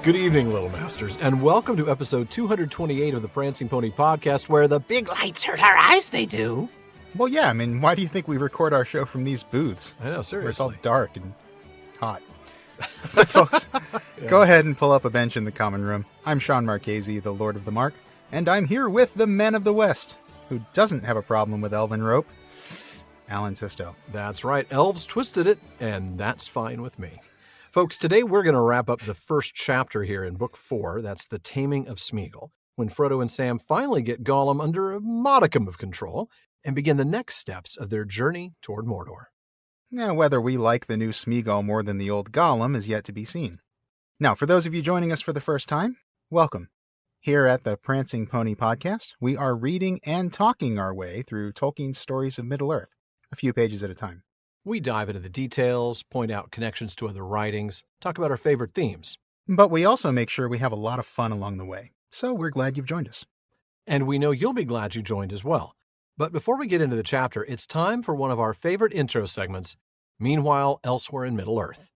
Good evening, Little Masters, and welcome to episode 228 of the Prancing Pony podcast, where the big lights hurt our eyes, they do. Well, yeah, I mean, why do you think we record our show from these booths? I know, Where it's all seriously. dark and hot. But folks, go ahead and pull up a bench in the common room. I'm Sean Marchese, the Lord of the Mark, and I'm here with the Men of the West, who doesn't have a problem with elven rope, Alan Sisto. That's right, elves twisted it, and that's fine with me. Folks, today we're going to wrap up the first chapter here in Book 4. That's the Taming of Sméagol, when Frodo and Sam finally get Gollum under a modicum of control and begin the next steps of their journey toward Mordor. Now, whether we like the new Sméagol more than the old Gollum is yet to be seen. Now, for those of you joining us for the first time, welcome. Here at the Prancing Pony podcast, we are reading and talking our way through Tolkien's stories of Middle-earth, a few pages at a time. We dive into the details, point out connections to other writings, talk about our favorite themes. But we also make sure we have a lot of fun along the way, so we're glad you've joined us. And we know you'll be glad you joined as well. But before we get into the chapter, it's time for one of our favorite intro segments, Meanwhile Elsewhere in Middle-earth.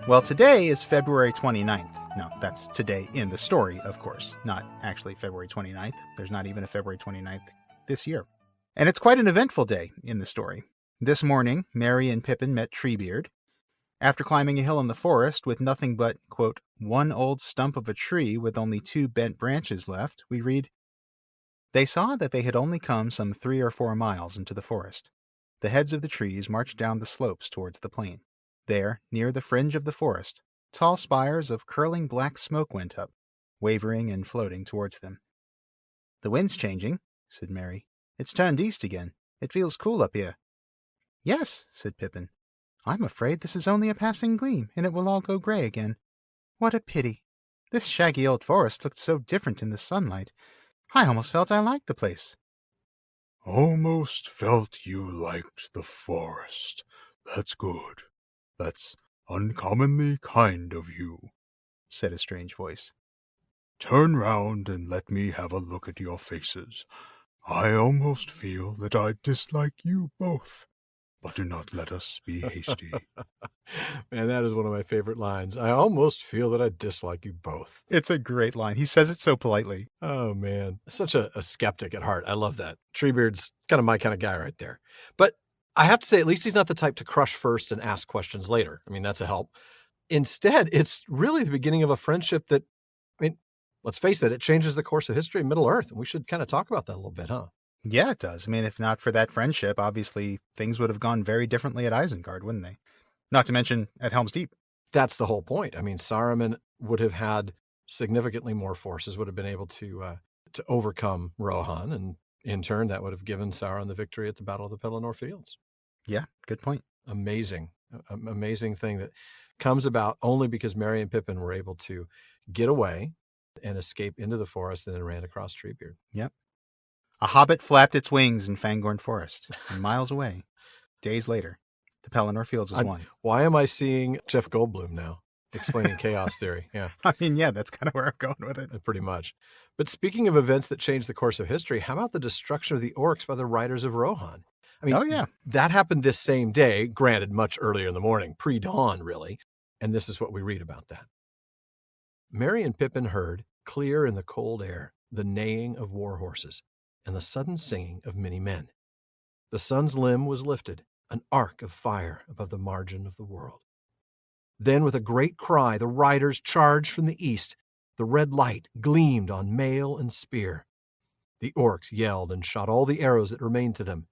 Well, today is February 29th. No, that's today in the story, of course, not actually February 29th. There's not even a February 29th this year. And it's quite an eventful day in the story. This morning, Merry and Pippin met Treebeard. After climbing a hill in the forest with nothing but, quote, one old stump of a tree with only 2 bent branches left, we read, They saw that they had only come some 3 or 4 miles into the forest. The heads of the trees marched down the slopes towards the plain. There, near the fringe of the forest, tall spires of curling black smoke went up, wavering and floating towards them. The wind's changing, said Merry. It's turned east again. It feels cool up here. Yes, said Pippin. I'm afraid this is only a passing gleam, and it will all go grey again. What a pity. This shaggy old forest looked so different in the sunlight. I almost felt I liked the place. Almost felt you liked the forest. That's good. That's uncommonly kind of you, said a strange voice. Turn round and let me have a look at your faces. I almost feel that I dislike you both, but do not let us be hasty. Man, that is one of my favorite lines. I almost feel that I dislike you both. It's a great line. He says it so politely. Oh, man. Such a skeptic at heart. I love that. Treebeard's kind of my kind of guy right there. But I have to say, at least he's not the type to crush first and ask questions later. I mean, that's a help. Instead, it's really the beginning of a friendship that, I mean, let's face it, it changes the course of history in Middle-earth. And we should kind of talk about that a little bit, huh? Yeah, it does. I mean, if not for that friendship, obviously things would have gone very differently at Isengard, wouldn't they? Not to mention at Helm's Deep. That's the whole point. I mean, Saruman would have had significantly more forces, would have been able to overcome Rohan, and in turn, that would have given Sauron the victory at the Battle of the Pelennor Fields. Yeah, good point. Amazing thing that comes about only because Merry and Pippin were able to get away and escape into the forest and then ran across Treebeard. Yep. A hobbit flapped its wings in Fangorn Forest, and miles away, days later, the Pelennor Fields was won. Why am I seeing Jeff Goldblum now explaining chaos theory? Yeah. I mean, yeah, that's kind of where I'm going with it. Pretty much. But speaking of events that changed the course of history, how about the destruction of the orcs by the riders of Rohan? I mean, oh, yeah. That happened this same day, granted much earlier in the morning, pre-dawn, really. And this is what we read about that. Merry and Pippin heard, clear in the cold air, the neighing of war horses and the sudden singing of many men. The sun's limb was lifted, an arc of fire above the margin of the world. Then, with a great cry, the riders charged from the east. The red light gleamed on mail and spear. The orcs yelled and shot all the arrows that remained to them.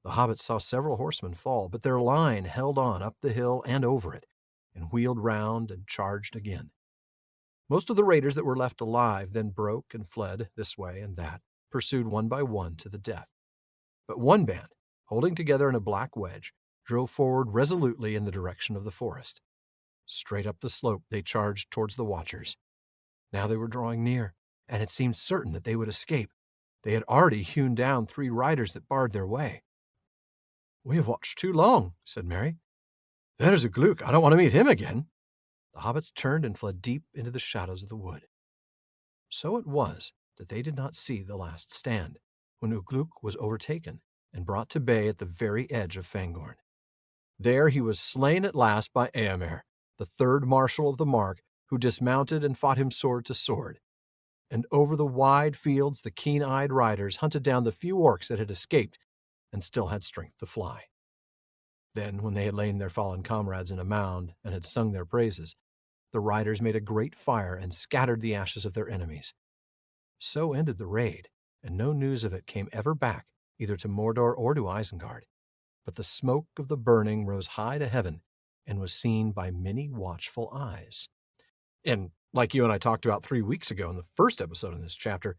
The hobbits saw several horsemen fall, but their line held on up the hill and over it, and wheeled round and charged again. Most of the raiders that were left alive then broke and fled this way and that, pursued one by one to the death. But one band, holding together in a black wedge, drove forward resolutely in the direction of the forest. Straight up the slope they charged towards the watchers. Now they were drawing near, and it seemed certain that they would escape. They had already hewn down 3 riders that barred their way. We have watched too long, said Merry. There's a Gluck. I don't want to meet him again. The hobbits turned and fled deep into the shadows of the wood. So it was that they did not see the last stand, when Ugluk was overtaken and brought to bay at the very edge of Fangorn. There he was slain at last by Éomer, the third marshal of the Mark, who dismounted and fought him sword to sword. And over the wide fields the keen-eyed riders hunted down the few orcs that had escaped and still had strength to fly. Then, when they had lain their fallen comrades in a mound and had sung their praises, the riders made a great fire and scattered the ashes of their enemies. So ended the raid, and no news of it came ever back, either to Mordor or to Isengard. But the smoke of the burning rose high to heaven and was seen by many watchful eyes. And like you and I talked about 3 weeks ago in the first episode in this chapter,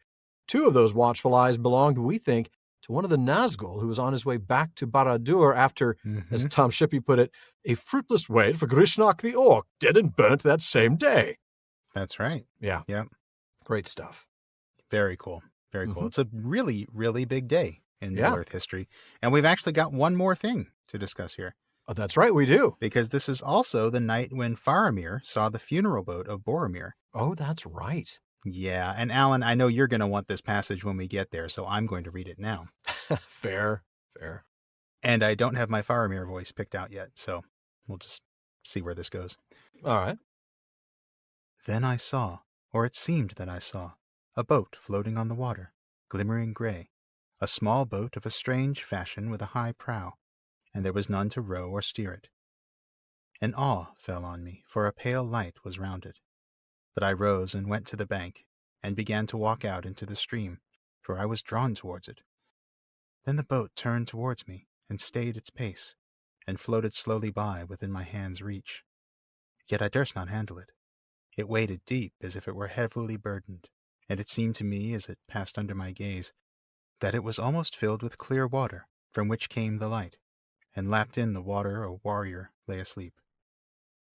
2 of those watchful eyes belonged, we think, to one of the Nazgul who was on his way back to Barad-dûr after, as Tom Shippey put it, a fruitless wait for Grishnak the Orc, dead and burnt that same day. That's right. Yeah. Yep. Great stuff. Very cool. Very cool. It's a really, really big day in Middle-earth history. And we've actually got one more thing to discuss here. Oh, that's right, we do. Because this is also the night when Faramir saw the funeral boat of Boromir. Oh, that's right. Yeah, and Alan, I know you're going to want this passage when we get there, so I'm going to read it now. Fair. And I don't have my Faramir voice picked out yet, so we'll just see where this goes. All right. Then I saw, or it seemed that I saw, a boat floating on the water, glimmering gray, a small boat of a strange fashion with a high prow, and there was none to row or steer it. An awe fell on me, for a pale light was round it. But I rose and went to the bank, and began to walk out into the stream, for I was drawn towards it. Then the boat turned towards me, and stayed its pace, and floated slowly by within my hand's reach. Yet I durst not handle it. It waded deep as if it were heavily burdened, and it seemed to me, as it passed under my gaze, that it was almost filled with clear water, from which came the light, and lapped in the water a warrior lay asleep.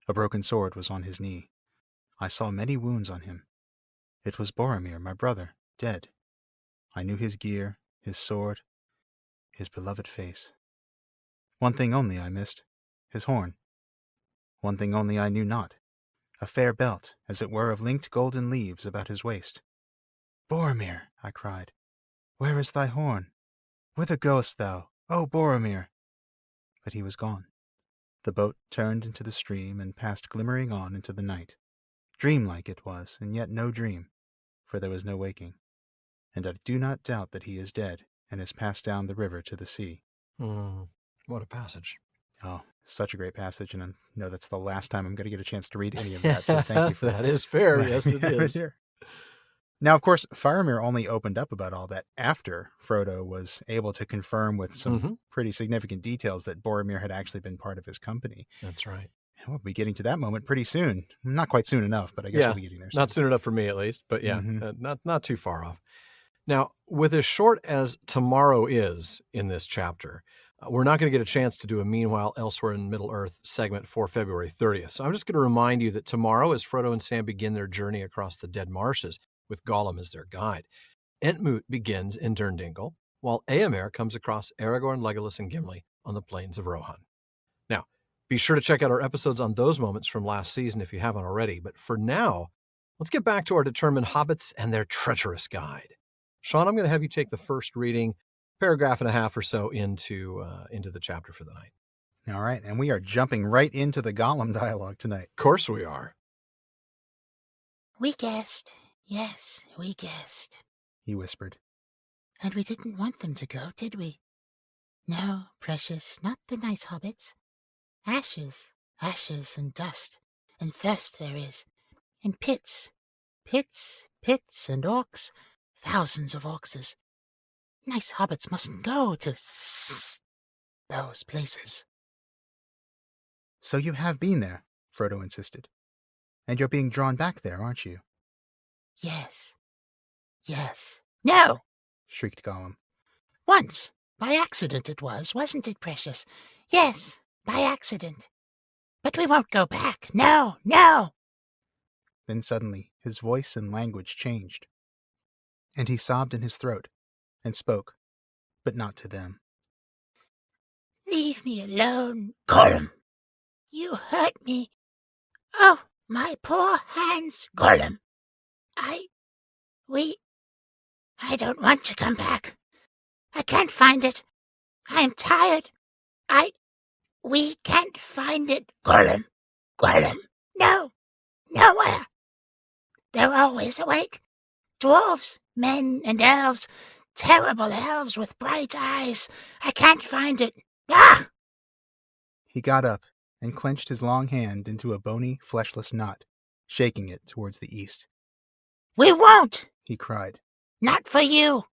A broken sword was on his knee. I saw many wounds on him. It was Boromir, my brother, dead. I knew his gear, his sword, his beloved face. One thing only I missed, his horn. One thing only I knew not, a fair belt, as it were of linked golden leaves about his waist. Boromir, I cried, where is thy horn? Whither goest thou, O Boromir? But he was gone. The boat turned into the stream and passed glimmering on into the night. Dreamlike it was, and yet no dream, for there was no waking. And I do not doubt that he is dead, and has passed down the river to the sea. What a passage. Oh, such a great passage, and I know that's the last time I'm going to get a chance to read any of that, so thank you for that. That is fair, yes it is. Now, of course, Faramir only opened up about all that after Frodo was able to confirm with some pretty significant details that Boromir had actually been part of his company. That's right. We'll be getting to that moment pretty soon. Not quite soon enough, but I guess we'll be getting there soon. Not soon enough for me, at least, but yeah, not too far off. Now, with as short as tomorrow is in this chapter, we're not going to get a chance to do a Meanwhile Elsewhere in Middle-earth segment for February 30th. So I'm just going to remind you that tomorrow, as Frodo and Sam begin their journey across the Dead Marshes, with Gollum as their guide, Entmoot begins in Durndingle, while Éomer comes across Aragorn, Legolas, and Gimli on the plains of Rohan. Now, be sure to check out our episodes on those moments from last season if you haven't already. But for now, let's get back to our determined hobbits and their treacherous guide. Sean, I'm going to have you take the first reading, paragraph and a half or so into the chapter for the night. All right, and we are jumping right into the Gollum dialogue tonight. Of course we are. We guessed. Yes, we guessed, he whispered. And we didn't want them to go, did we? No, precious, not the nice hobbits. Ashes and dust, and thirst there is, and pits, and orcs, thousands of orcses. Nice hobbits mustn't go to those places. So you have been there, Frodo insisted. And you're being drawn back there, aren't you? Yes. No! Shrieked Gollum. Once, by accident it was, wasn't it, precious? Yes, by accident. But we won't go back. No! Then suddenly his voice and language changed, and he sobbed in his throat, and spoke, but not to them. Leave me alone, Gollum. You hurt me. Oh, my poor hands, Gollum. I don't want to come back. I can't find it. I am tired. We can't find it, Gollum. Gollum, no, nowhere. They're always awake. Dwarves, men, and elves. Terrible elves with bright eyes. I can't find it. Ah! He got up and clenched his long hand into a bony, fleshless knot, shaking it towards the east. We won't! He cried. Not for you!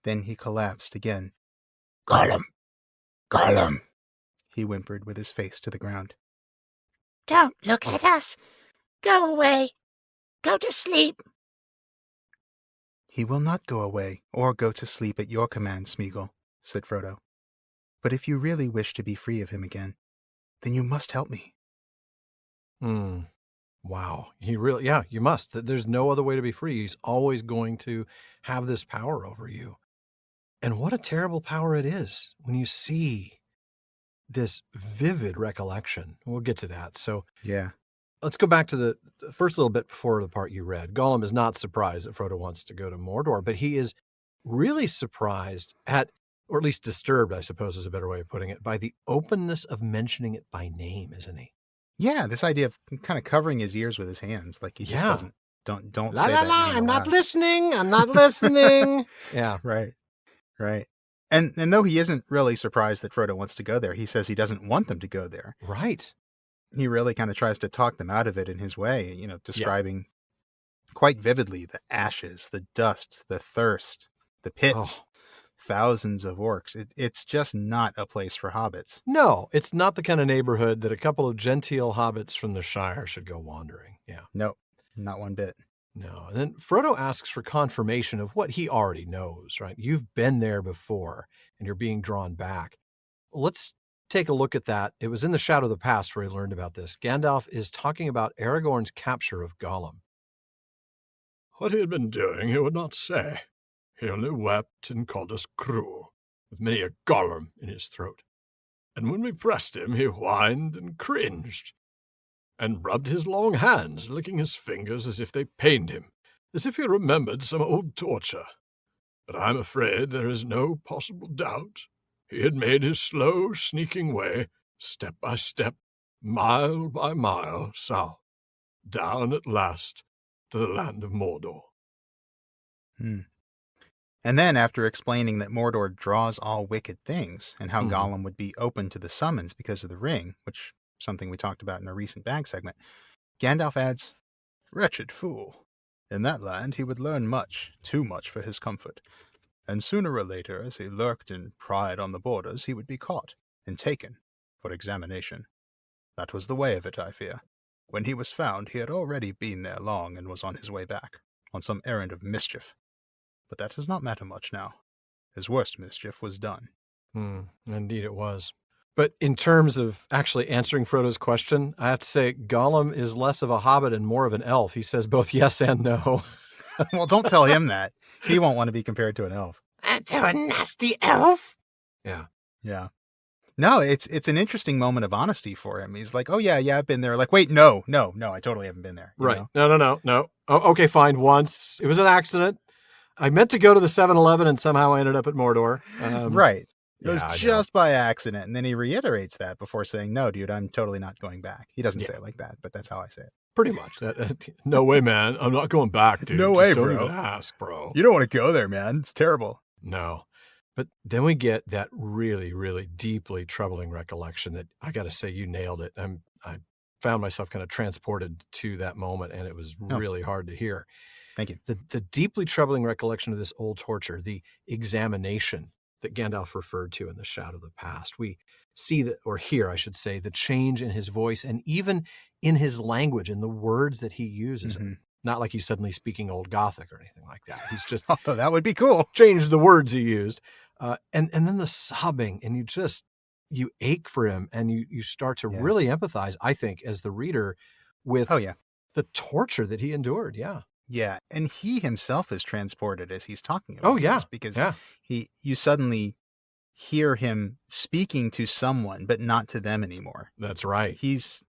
Then he collapsed again. Gollum! Gollum! He whimpered with his face to the ground. Don't look at us! Go away! Go to sleep! He will not go away or go to sleep at your command, Sméagol, said Frodo. But if you really wish to be free of him again, then you must help me. Wow. You must. There's no other way to be free. He's always going to have this power over you. And what a terrible power it is when you see this vivid recollection. We'll get to that. So yeah, let's go back to the first little bit before the part you read. Gollum is not surprised that Frodo wants to go to Mordor, but he is really surprised at, or at least disturbed, I suppose is a better way of putting it, by the openness of mentioning it by name, isn't he? Yeah, this idea of kind of covering his ears with his hands, like he just doesn't, don't la, say la, that la, name I'm not aloud. listening. I'm not listening. Yeah. Right. And though he isn't really surprised that Frodo wants to go there, he says he doesn't want them to go there. Right. He really kind of tries to talk them out of it in his way, describing quite vividly the ashes, the dust, the thirst, the pits, thousands of orcs. It's just not a place for hobbits. No, it's not the kind of neighborhood that a couple of genteel hobbits from the Shire should go wandering. Yeah. Nope, not one bit. No. And then Frodo asks for confirmation of what he already knows, right? You've been there before and you're being drawn back. Let's take a look at that. It was in the Shadow of the Past where he learned about this. Gandalf is talking about Aragorn's capture of Gollum. What he had been doing he would not say. He only wept and called us cruel, with many a Gollum in his throat. And when we pressed him, he whined and cringed, and rubbed his long hands, licking his fingers as if they pained him, as if he remembered some old torture. But I'm afraid there is no possible doubt. He had made his slow, sneaking way, step by step, mile by mile, south, down at last to the land of Mordor. And then, after explaining that Mordor draws all wicked things, and how Gollum would be open to the summons because of the ring, which is something we talked about in a recent bag segment, Gandalf adds, "Wretched fool. In that land he would learn much, too much for his comfort. And sooner or later, as he lurked and pried on the borders, he would be caught and taken for examination. That was the way of it, I fear. When he was found, he had already been there long and was on his way back, on some errand of mischief. But that does not matter much now. His worst mischief was done." Indeed it was. But in terms of actually answering Frodo's question, I have to say Gollum is less of a hobbit and more of an elf. He says both yes and no. Well, don't tell him that. He won't want to be compared to an elf. To a nasty elf? Yeah. Yeah. No, it's an interesting moment of honesty for him. He's like, "Oh, yeah, I've been there." Like, wait, no, I totally haven't been there. Right. No. Oh, okay, fine. Once. It was an accident. I meant to go to the 7-Eleven and somehow I ended up at Mordor. Right. It was I just by accident. And then he reiterates that before saying, "No, dude, I'm totally not going back." He doesn't say it like that, but that's how I say it. Pretty much. No way, man. I'm not going back, dude. No Just way, don't bro. even ask, bro. You don't want to go there, man. It's terrible. No. But then we get that really, really deeply troubling recollection that I got to say you nailed it. I found myself kind of transported to that moment, and it was really hard to hear. Thank you. The deeply troubling recollection of this old torture, the examination that Gandalf referred to in the Shadow of the Past. We see that, or hear, I should say, the change in his voice and even in his language and the words that he uses. Not like he's suddenly speaking Old Gothic or anything like that. He's just Although that would be cool. changed the words he used. And then the sobbing, and you ache for him, and you start to really empathize, I think, as the reader with the torture that he endured. Yeah. Yeah, and he himself is transported as he's talking about this, because you suddenly hear him speaking to someone, but not to them anymore. That's right. He's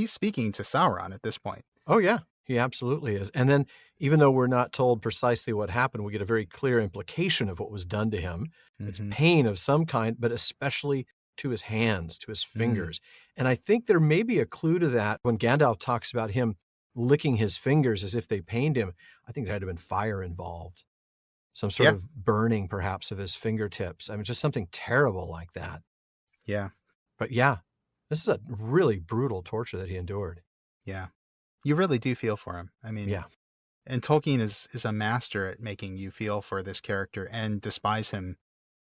speaking to Sauron at this point. Oh, yeah, he absolutely is. And then even though we're not told precisely what happened, we get a very clear implication of what was done to him. It's pain of some kind, but especially to his hands, to his fingers. And I think there may be a clue to that when Gandalf talks about him licking his fingers as if they pained him. I think there had to have been fire involved. Some sort of burning, perhaps, of his fingertips. I mean, just something terrible like that. Yeah. But yeah, this is a really brutal torture that he endured. Yeah. You really do feel for him. I mean, and Tolkien is a master at making you feel for this character and despise him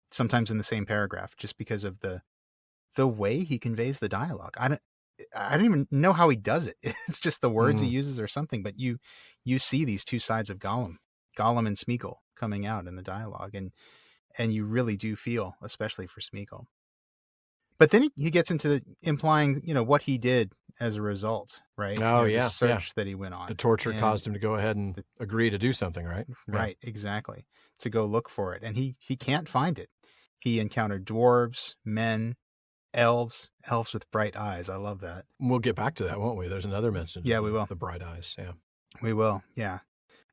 sometimes in the same paragraph just because of the way he conveys the dialogue. I don't even know how he does it. It's just the words he uses or something, but you see these two sides of Gollum and Sméagol coming out in the dialogue, and you really do feel, especially for Sméagol. But then he gets into implying, what he did as a result, right? Oh, the search that he went on. The torture caused him to go ahead and agree to do something, right? Right, exactly. To go look for it. And he can't find it. He encountered dwarves, men, elves with bright eyes. I love that. We'll get back to that, won't we? There's another mention. Yeah, we will. The bright eyes, yeah. We will, yeah.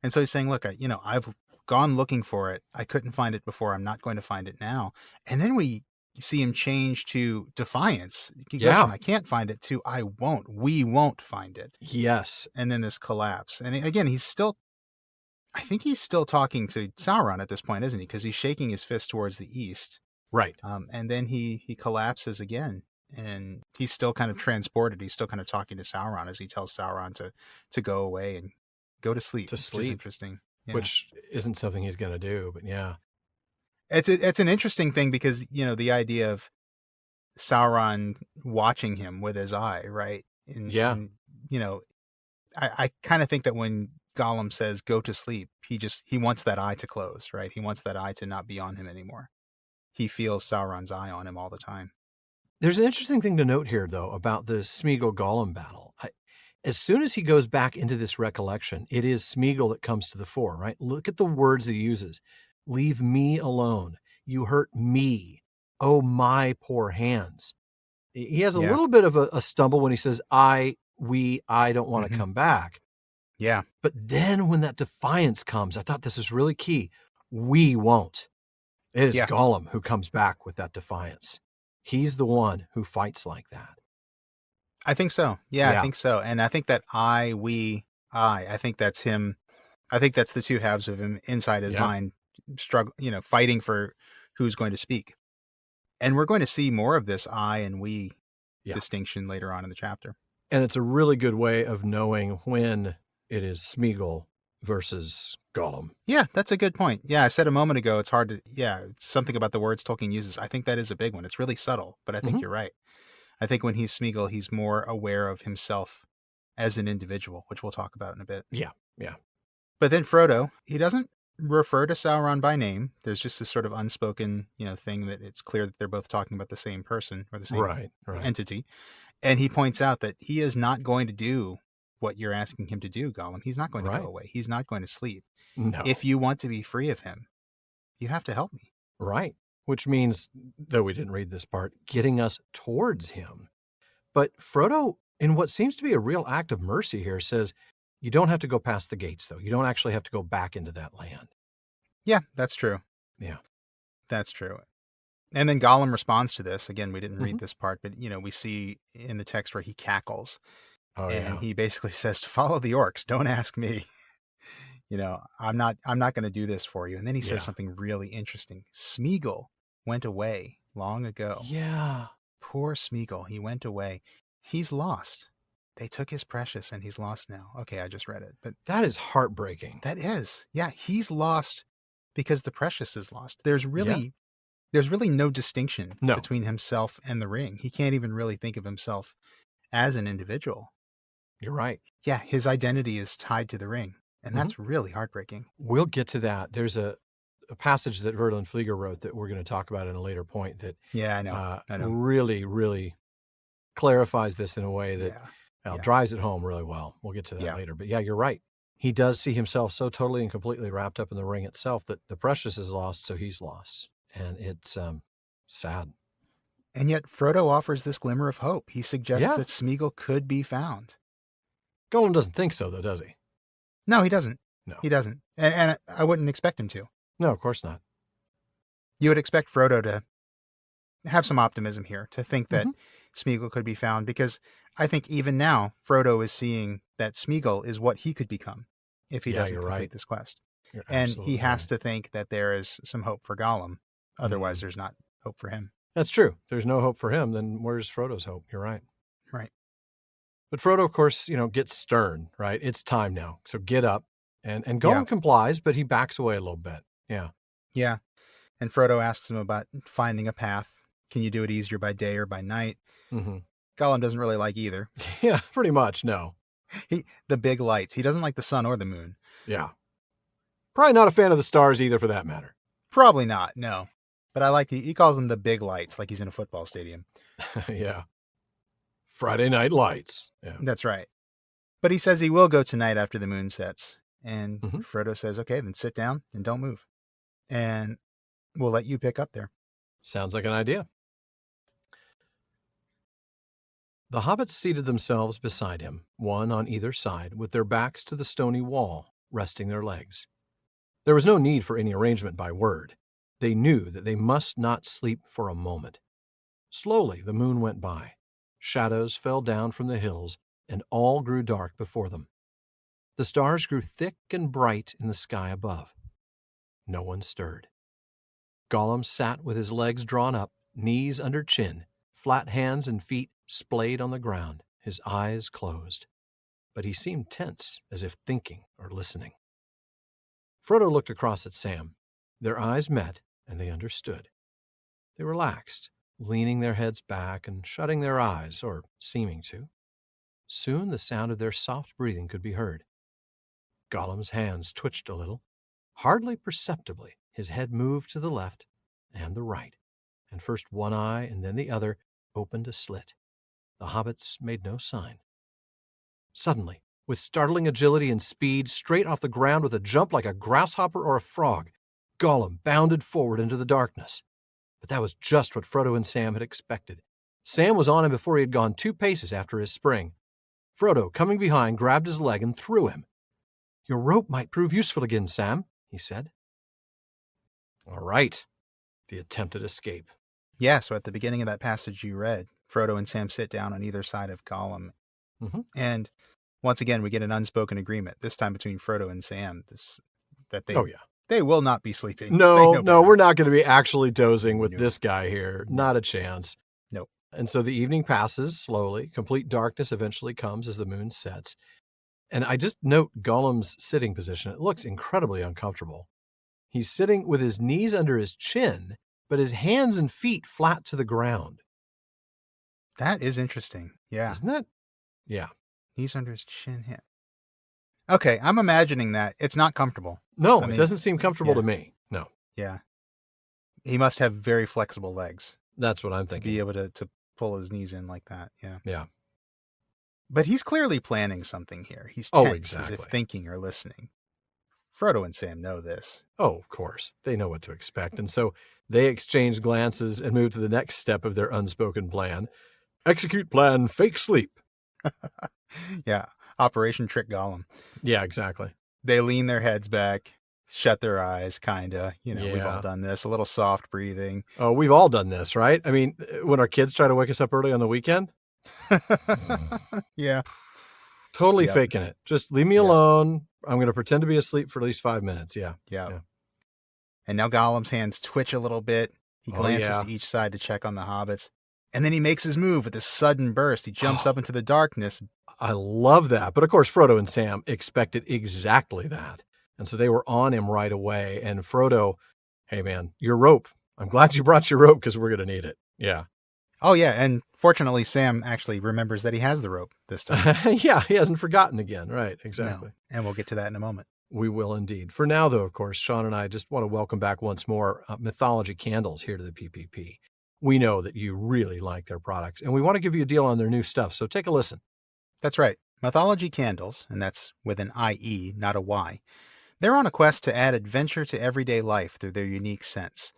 And so he's saying, look, I've gone looking for it. I couldn't find it before. I'm not going to find it now. And then we see him change to defiance. He goes from, I can't find it to I won't. We won't find it. Yes. And then this collapse. And again, I think he's still talking to Sauron at this point, isn't he? Because he's shaking his fist towards the east. Right. And then he collapses again. And he's still kind of transported. He's still kind of talking to Sauron as he tells Sauron to go away and go to sleep. To sleep. Which is interesting. Yeah. Which isn't something he's going to do, but yeah. It's an interesting thing because, the idea of Sauron watching him with his eye, right? And, I kind of think that when Gollum says go to sleep, he wants that eye to close, right? He wants that eye to not be on him anymore. He feels Sauron's eye on him all the time. There's an interesting thing to note here, though, about the Sméagol-Gollum battle. As soon as he goes back into this recollection, it is Sméagol that comes to the fore, right? Look at the words he uses. Leave me alone. You hurt me. Oh, my poor hands. He has a little bit of a stumble when he says, I don't want to come back. Yeah. But then when that defiance comes, I thought this was really key. We won't. It is Gollum who comes back with that defiance. He's the one who fights like that. I think so. Yeah, I think so. And I think that I think that's him. I think that's the two halves of him inside his mind, struggle, fighting for who's going to speak. And we're going to see more of this I and we distinction later on in the chapter. And it's a really good way of knowing when it is Sméagol versus Gollum. Yeah, that's a good point. Yeah, I said a moment ago, it's hard to, something about the words Tolkien uses. I think that is a big one. It's really subtle, but I think you're right. I think when he's Sméagol, he's more aware of himself as an individual, which we'll talk about in a bit. Yeah. But then Frodo, he doesn't refer to Sauron by name. There's just this sort of unspoken, thing that it's clear that they're both talking about the same person or the same entity. And he points out that he is not going to do what you're asking him to do, Gollum. He's not going to go away. He's not going to sleep. No. If you want to be free of him, you have to help me. Right. Which means, though we didn't read this part, getting us towards him. But Frodo, in what seems to be a real act of mercy here, says, you don't have to go past the gates, though. You don't actually have to go back into that land. Yeah, that's true. Yeah. That's true. And then Gollum responds to this. Again, we didn't read this part, but, we see in the text where he cackles. He basically says, to follow the orcs, don't ask me. I'm not going to do this for you. And then he says something really interesting. Sméagol went away long ago. Yeah. Poor Sméagol. He went away. He's lost. They took his precious and he's lost now. Okay, I just read it. But that is heartbreaking. That is. Yeah, he's lost because the precious is lost. There's really no distinction between himself and the ring. He can't even really think of himself as an individual. You're right. Yeah, his identity is tied to the ring. And that's really heartbreaking. We'll get to that. There's a passage that Verlin Flieger wrote that we're going to talk about at a later point that I know. Really, really clarifies this in a way that drives it home really well. We'll get to that later. But you're right. He does see himself so totally and completely wrapped up in the ring itself that the precious is lost, so he's lost. And it's sad. And yet Frodo offers this glimmer of hope. He suggests that Sméagol could be found. Gollum doesn't think so, though, does he? No, he doesn't. No. He doesn't. And I wouldn't expect him to. No, of course not. You would expect Frodo to have some optimism here to think that Mhm. Sméagol could be found, because I think even now Frodo is seeing that Sméagol is what he could become if he Yeah, doesn't you're complete right. this quest. You're And he absolutely has right. to think that there is some hope for Gollum. Otherwise, Mm. there's not hope for him. That's true. There's no hope for him. Then where's Frodo's hope? You're right. Right. But Frodo, of course, gets stern, right? It's time now. So get up. And Yeah. Gollum complies, but he backs away a little bit. Yeah. Yeah. And Frodo asks him about finding a path. Can you do it easier by day or by night? hmm Gollum doesn't really like either. Yeah, pretty much. No. The big lights. He doesn't like the sun or the moon. Yeah. Probably not a fan of the stars either, for that matter. Probably not, no. But I like he calls them the big lights, like he's in a football stadium. Yeah. Friday Night Lights. Yeah. That's right. But he says he will go tonight after the moon sets. And Mhm. Frodo says, okay, then sit down and don't move. And we'll let you pick up there. Sounds like an idea. The hobbits seated themselves beside him, one on either side, with their backs to the stony wall, resting their legs. There was no need for any arrangement by word. They knew that they must not sleep for a moment. Slowly the moon went by. Shadows fell down from the hills, and all grew dark before them. The stars grew thick and bright in the sky above. No one stirred. Gollum sat with his legs drawn up, knees under chin, flat hands and feet splayed on the ground, his eyes closed. But he seemed tense, as if thinking or listening. Frodo looked across at Sam. Their eyes met, and they understood. They relaxed, leaning their heads back and shutting their eyes, or seeming to. Soon the sound of their soft breathing could be heard. Gollum's hands twitched a little. Hardly perceptibly, his head moved to the left and the right, and first one eye and then the other opened a slit. The hobbits made no sign. Suddenly, with startling agility and speed, straight off the ground with a jump like a grasshopper or a frog, Gollum bounded forward into the darkness. But that was just what Frodo and Sam had expected. Sam was on him before he had gone 2 paces after his spring. Frodo, coming behind, grabbed his leg and threw him. "Your rope might prove useful again, Sam," he said. All right. The attempted escape. Yeah, so at the beginning of that passage you read, Frodo and Sam sit down on either side of Gollum. Mhm. And once again, we get an unspoken agreement, this time between Frodo and Sam, that Oh, yeah. they will not be sleeping. They No, know better. we're not going to be actually dozing with No. this guy here. Not a chance. Nope. And so the evening passes slowly. Complete darkness eventually comes as the moon sets. And I just note Gollum's sitting position. It looks incredibly uncomfortable. He's sitting with his knees under his chin, but his hands and feet flat to the ground. That is interesting. Yeah. Isn't that? Yeah. Knees under his chin. Yeah. Okay, I'm imagining that. It's not comfortable. No, I it mean, doesn't seem comfortable yeah. to me. No, Yeah. He must have very flexible legs that's what I'm to thinking. be able to pull his knees in like that. Yeah. Yeah. But he's clearly planning something here. He's Oh, tense, as if exactly. thinking or listening. Frodo and Sam know this. Oh, of course. They know what to expect. And so they exchange glances and move to the next step of their unspoken plan. Execute plan, fake sleep. Yeah. Operation Trick Gollum. Yeah, exactly. They lean their heads back, shut their eyes, kinda. We've Yeah. all done this. A little soft breathing. Oh, we've all done this, right? I mean, when our kids try to wake us up early on the weekend, Yeah. totally Yep. faking it. Just leave me Yeah. alone. I'm going to pretend to be asleep for at least 5 minutes. Yeah. Yeah. And now Gollum's hands twitch a little bit. He Oh, glances yeah. to each side to check on the hobbits. And then he makes his move with this sudden burst. He jumps Oh. up into the darkness. I love that. But of course, Frodo and Sam expected exactly that. And so they were on him right away. And Frodo, hey, man, your rope. I'm glad you brought your rope because we're going to need it. Yeah. Oh, yeah. And fortunately, Sam actually remembers that he has the rope this time. Yeah, he hasn't forgotten again. Right. Exactly. No. And we'll get to that in a moment. We will indeed. For now, though, of course, Sean and I just want to welcome back once more Mythology Candles here to the PPP. We know that you really like their products, and we want to give you a deal on their new stuff, so take a listen. That's right. Mythology Candles, and that's with an IE, not a Y. They're on a quest to add adventure to everyday life through their unique scents.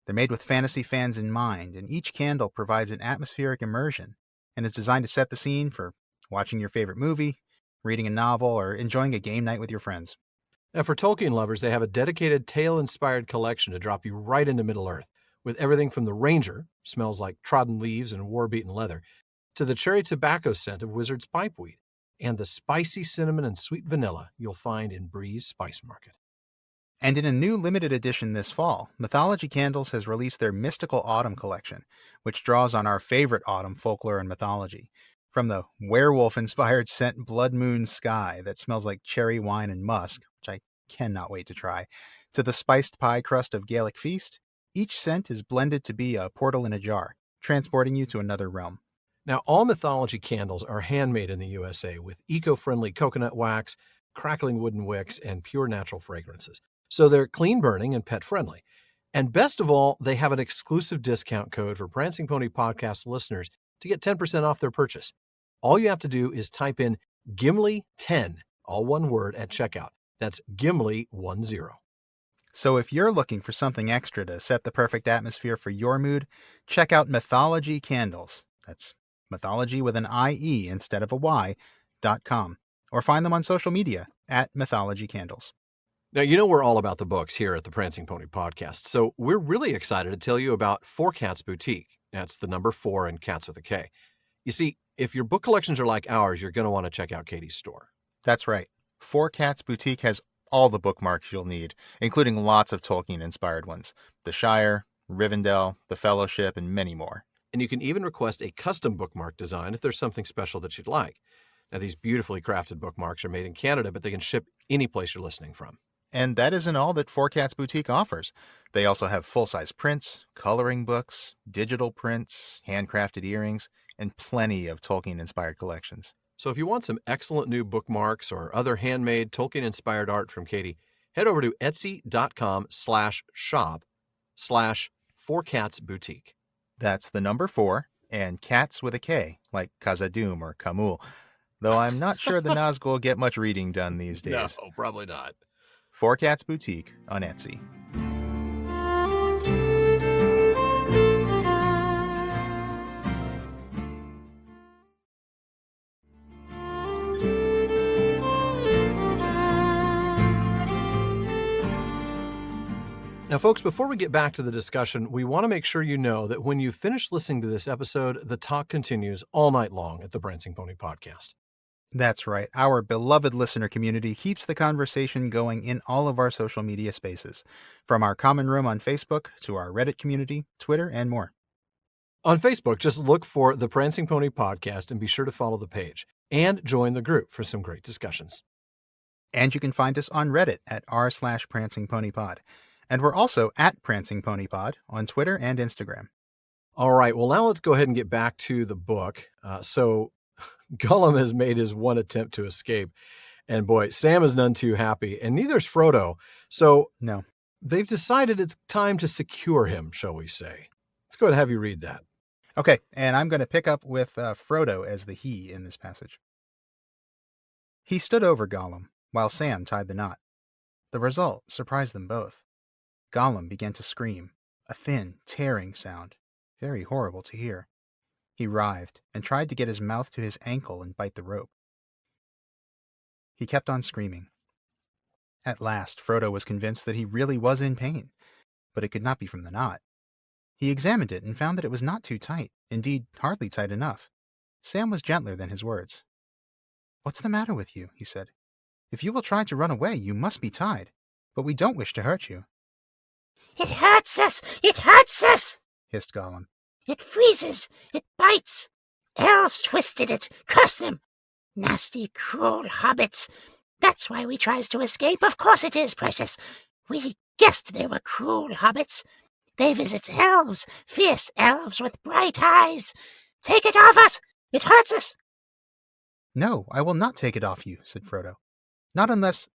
They're made with fantasy fans in mind, and each candle provides an atmospheric immersion, and is designed to set the scene for watching your favorite movie, reading a novel, or enjoying a game night with your friends. And for Tolkien lovers, they have a dedicated tale-inspired collection to drop you right into Middle-earth, with everything from the Ranger, smells like trodden leaves and war-beaten leather, to the cherry tobacco scent of Wizard's pipeweed, and the spicy cinnamon and sweet vanilla you'll find in Breeze Spice Market. And in a new limited edition this fall, Mythology Candles has released their Mystical Autumn collection, which draws on our favorite autumn folklore and mythology. From the werewolf-inspired scent Blood Moon Sky that smells like cherry wine and musk, which I cannot wait to try, to the spiced pie crust of Gaelic Feast, each scent is blended to be a portal in a jar, transporting you to another realm. Now, all Mythology Candles are handmade in the USA with eco-friendly coconut wax, crackling wooden wicks, and pure natural fragrances. So they're clean burning and pet friendly. And best of all, they have an exclusive discount code for Prancing Pony Podcast listeners to get 10% off their purchase. All you have to do is type in Gimli10, all one word, at checkout. That's Gimli10. So if you're looking for something extra to set the perfect atmosphere for your mood, check out Mythology Candles. That's mythology with an IE instead of a Y.com. Or find them on social media at Mythology Candles. Now, you know we're all about the books here at the Prancing Pony Podcast, so we're really excited to tell you about 4 Cats Boutique. That's the number 4 and Cats with a K. You see, if your book collections are like ours, you're going to want to check out Katie's store. That's right. 4 Cats Boutique has all the bookmarks you'll need, including lots of Tolkien-inspired ones. The Shire, Rivendell, The Fellowship, and many more. And you can even request a custom bookmark design if there's something special that you'd like. Now, these beautifully crafted bookmarks are made in Canada, but they can ship any place you're listening from. And that isn't all that 4 Cats Boutique offers. They also have full-size prints, coloring books, digital prints, handcrafted earrings, and plenty of Tolkien-inspired collections. So if you want some excellent new bookmarks or other handmade Tolkien-inspired art from Katie, head over to etsy.com/shop/4catsboutique. That's the number 4 and cats with a K, like Khazad-dûm or Kamul. Though I'm not sure the Nazgul get much reading done these days. No, probably not. 4 Cats Boutique on Etsy. Now, folks, before we get back to the discussion, we want to make sure you know that when you finish listening to this episode, the talk continues all night long at the Prancing Pony Podcast. That's right. Our beloved listener community keeps the conversation going in all of our social media spaces, from our common room on Facebook to our Reddit community, Twitter, and more. On Facebook, just look for the Prancing Pony Podcast and be sure to follow the page and join the group for some great discussions. And you can find us on Reddit at r/PrancingPonyPod. And we're also at Prancing Pony Pod on Twitter and Instagram. All right. Well, now let's go ahead and get back to the book. So Gollum has made his one attempt to escape. And boy, Sam is none too happy. And neither is Frodo. So No. they've decided it's time to secure him, shall we say. Let's go ahead and have you read that. Okay, and I'm going to pick up with Frodo as the he in this passage. He stood over Gollum while Sam tied the knot. The result surprised them both. Gollum began to scream, a thin, tearing sound, very horrible to hear. He writhed and tried to get his mouth to his ankle and bite the rope. He kept on screaming. At last, Frodo was convinced that he really was in pain, but it could not be from the knot. He examined it and found that it was not too tight, indeed hardly tight enough. Sam was gentler than his words. "What's the matter with you?" he said. "If you will try to run away, you must be tied, but we don't wish to hurt you." It hurts us! It hurts us! hissed Gollum. It freezes! It bites! Elves twisted it! Curse them! Nasty, cruel hobbits! That's why we tries to escape. Of course it is, precious. We guessed they were cruel hobbits. They visits elves, fierce elves with bright eyes. Take it off us! It hurts us! "No, I will not take it off you," said Frodo. "Not unless—"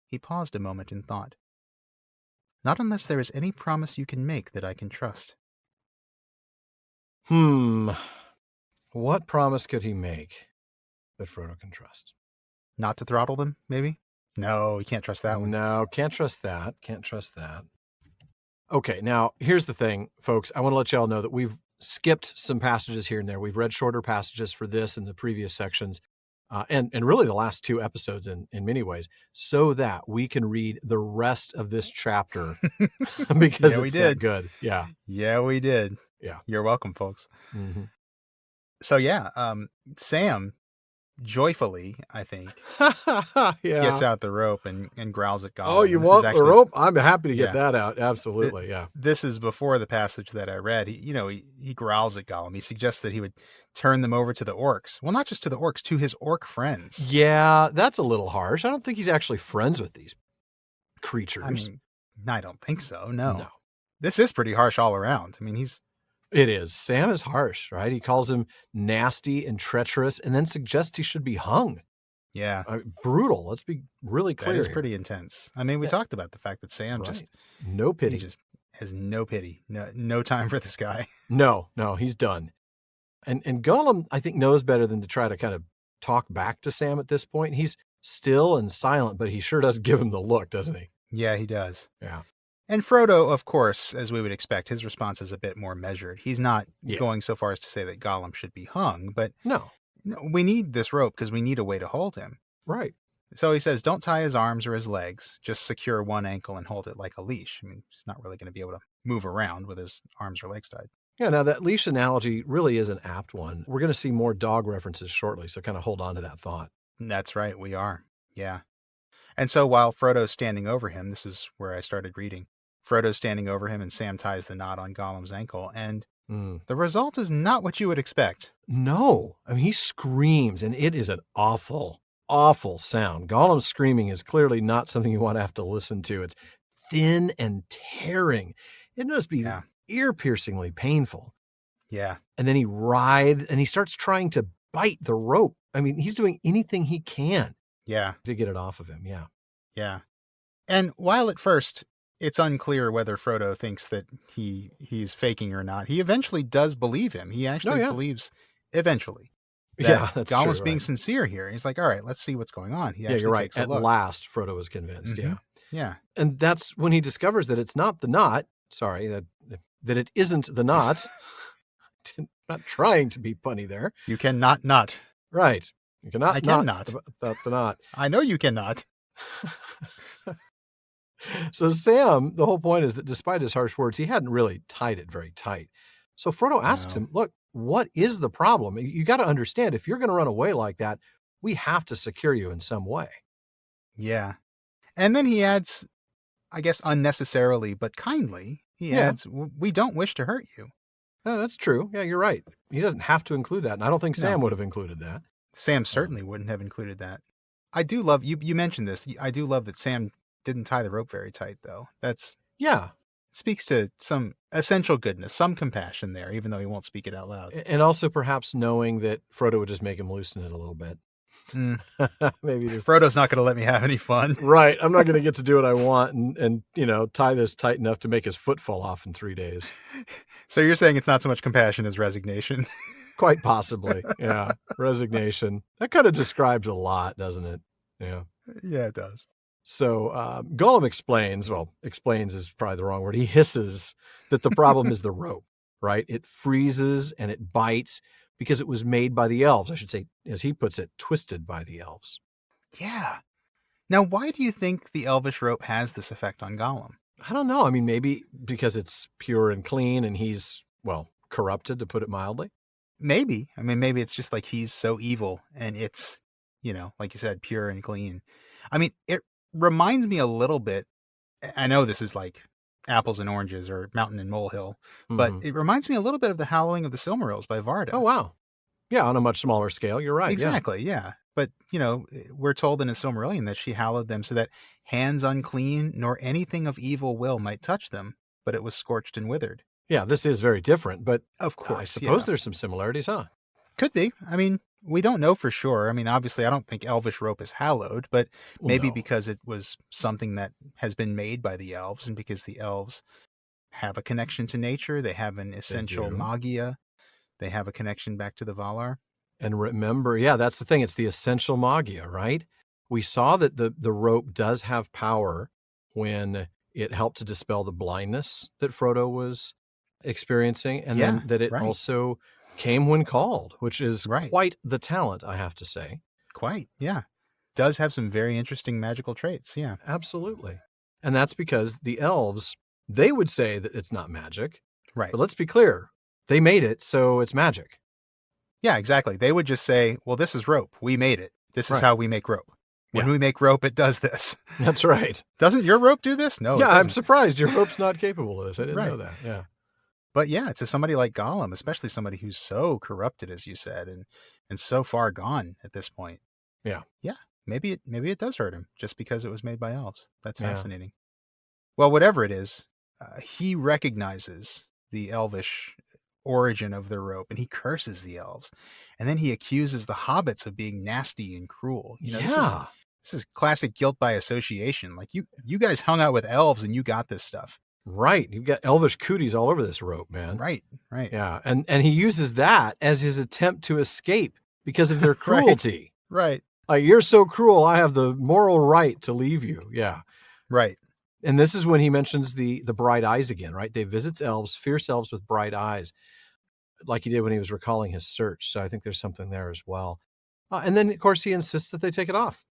He paused a moment in thought. "Not unless there is any promise you can make that I can trust." What promise could he make that Frodo can trust? Not to throttle them, maybe? No, you can't trust that one. No, can't trust that. Can't trust that. Okay, now, here's the thing, folks. I want to let y'all know that we've skipped some passages here and there. We've read shorter passages for this and the previous sections. and really the last 2 episodes in many ways, so that we can read the rest of this chapter because we it's did. that good. Yeah. Yeah, we did. Yeah. You're welcome, folks. Mm-hmm. So yeah, Sam joyfully, I think, gets out the rope and growls at Gollum. Oh, you And this want is the actually, rope? I'm happy to get Yeah. that out. Absolutely. Yeah. This is before the passage that I read. He growls at Gollum. He suggests that he would turn them over to the orcs. Well, not just to the orcs, to his orc friends. Yeah, that's a little harsh. I don't think he's actually friends with these creatures. I mean, I don't think so. No. No. This is pretty harsh all around. I mean, It is. Sam is harsh, right? He calls him nasty and treacherous and then suggests he should be hung. yeah, Brutal. Let's be really clear. that is here. pretty intense. I mean, we talked about the fact that Sam Right. No he pity. just has no pity, no time for this guy. No, he's done. And Gollum, I think, knows better than to try to kind of talk back to Sam at this point. He's still and silent, but he sure does give him the look, doesn't he? Yeah, he does. Yeah. And Frodo, of course, as we would expect, his response is a bit more measured. He's not Yeah. going so far as to say that Gollum should be hung, but No. we need this rope because we need a way to hold him. Right. So he says, don't tie his arms or his legs, just secure one ankle and hold it like a leash. I mean, he's not really going to be able to move around with his arms or legs tied. Yeah, now that leash analogy really is an apt one. We're going to see more dog references shortly, so kind of hold on to that thought. That's right, we are. Yeah. And so while Frodo's standing over him, this is where I started reading. Frodo's standing over him and Sam ties the knot on Gollum's ankle, and the result is not what you would expect. No. I mean, he screams, and it is an awful, awful sound. Gollum's screaming is clearly not something you want to have to listen to. It's thin and tearing. It must be ear-piercingly painful. Yeah. And then he writhes, and he starts trying to bite the rope. I mean, he's doing anything he can Yeah. to get it off of him. Yeah. Yeah. And while at first it's unclear whether Frodo thinks that he's faking or not, he eventually does believe him. He actually believes eventually. That that's Gollum's true, being right. sincere here. He's like, all right, let's see what's going on. He actually You're right. takes a At look. last, Frodo was convinced. Mhm. Yeah. Yeah. And that's when he discovers that it's not the knot. Sorry, that it isn't the knot. Not trying to be punny there. You cannot not. Right. You cannot I cannot. about the knot. I know you cannot. So Sam, the whole point is that despite his harsh words, he hadn't really tied it very tight. So Frodo asks him, look, what is the problem? You got to understand, if you're going to run away like that, we have to secure you in some way. Yeah. And then he adds, I guess unnecessarily, but kindly, he adds, we don't wish to hurt you. Oh, that's true. Yeah, you're right. He doesn't have to include that. And I don't think Sam would have included that. Sam certainly wouldn't have included that. I do love, you mentioned this, I do love that Sam didn't tie the rope very tight, though. Speaks to some essential goodness, some compassion there, even though he won't speak it out loud. And also perhaps knowing that Frodo would just make him loosen it a little bit. Maybe just, Frodo's not going to let me have any fun. Right. I'm not going to get to do what I want and tie this tight enough to make his foot fall off in 3 days. So you're saying it's not so much compassion as resignation? Quite possibly. Yeah. Resignation. That kind of describes a lot, doesn't it? Yeah. Yeah, it does. So Gollum explains is probably the wrong word. He hisses that the problem is the rope, right? It freezes and it bites because it was made by the elves. I should say, as he puts it, twisted by the elves. Yeah. Now, why do you think the Elvish rope has this effect on Gollum? I don't know. I mean, maybe because it's pure and clean and he's, corrupted, to put it mildly. Maybe. I mean, maybe it's just like he's so evil and it's, like you said, pure and clean. I mean, it reminds me a little bit. I know this is like apples and oranges or mountain and molehill, but it reminds me a little bit of the Hallowing of the Silmarils by Varda. Oh, wow. Yeah, on a much smaller scale. You're right. Exactly, yeah. But, we're told in a Silmarillion that she hallowed them so that hands unclean nor anything of evil will might touch them, but it was scorched and withered. Yeah, this is very different, but of course, I suppose there's some similarities, huh? Could be. I mean, we don't know for sure. I mean, obviously, I don't think Elvish rope is hallowed, but maybe because it was something that has been made by the elves, and because the elves have a connection to nature, they have an essential magia, they have a connection back to the Valar. And remember, that's the thing. It's the essential magia, right? We saw that the rope does have power when it helped to dispel the blindness that Frodo was experiencing, and then that it also came when called, which is quite the talent, I have to say. Quite, yeah. Does have some very interesting magical traits, yeah. Absolutely. And that's because the elves, they would say that it's not magic. Right. But let's be clear. They made it, so it's magic. Yeah, exactly. They would just say, well, this is rope. We made it. This is Right. how we make rope. When we make rope, it does this. That's right. Doesn't your rope do this? No, Yeah, it I'm doesn't. surprised your rope's not capable of this. I didn't Right. know that. Yeah. But yeah, to somebody like Gollum, especially somebody who's so corrupted, as you said, and so far gone at this point. Yeah. Yeah. Maybe it does hurt him just because it was made by elves. That's Yeah. fascinating. Well, whatever it is, he recognizes the elvish origin of the rope and he curses the elves. And then he accuses the hobbits of being nasty and cruel. You know, this is classic guilt by association. Like you guys hung out with elves and you got this stuff. Right. You've got elvish cooties all over this rope, man. Right. Yeah. And he uses that as his attempt to escape because of their cruelty. Right. Like, you're so cruel, I have the moral right to leave you. Yeah. Right. And this is when he mentions the bright eyes again, right? They visits elves, fierce elves with bright eyes, like he did when he was recalling his search. So I think there's something there as well. And then, of course, he insists that they take it off.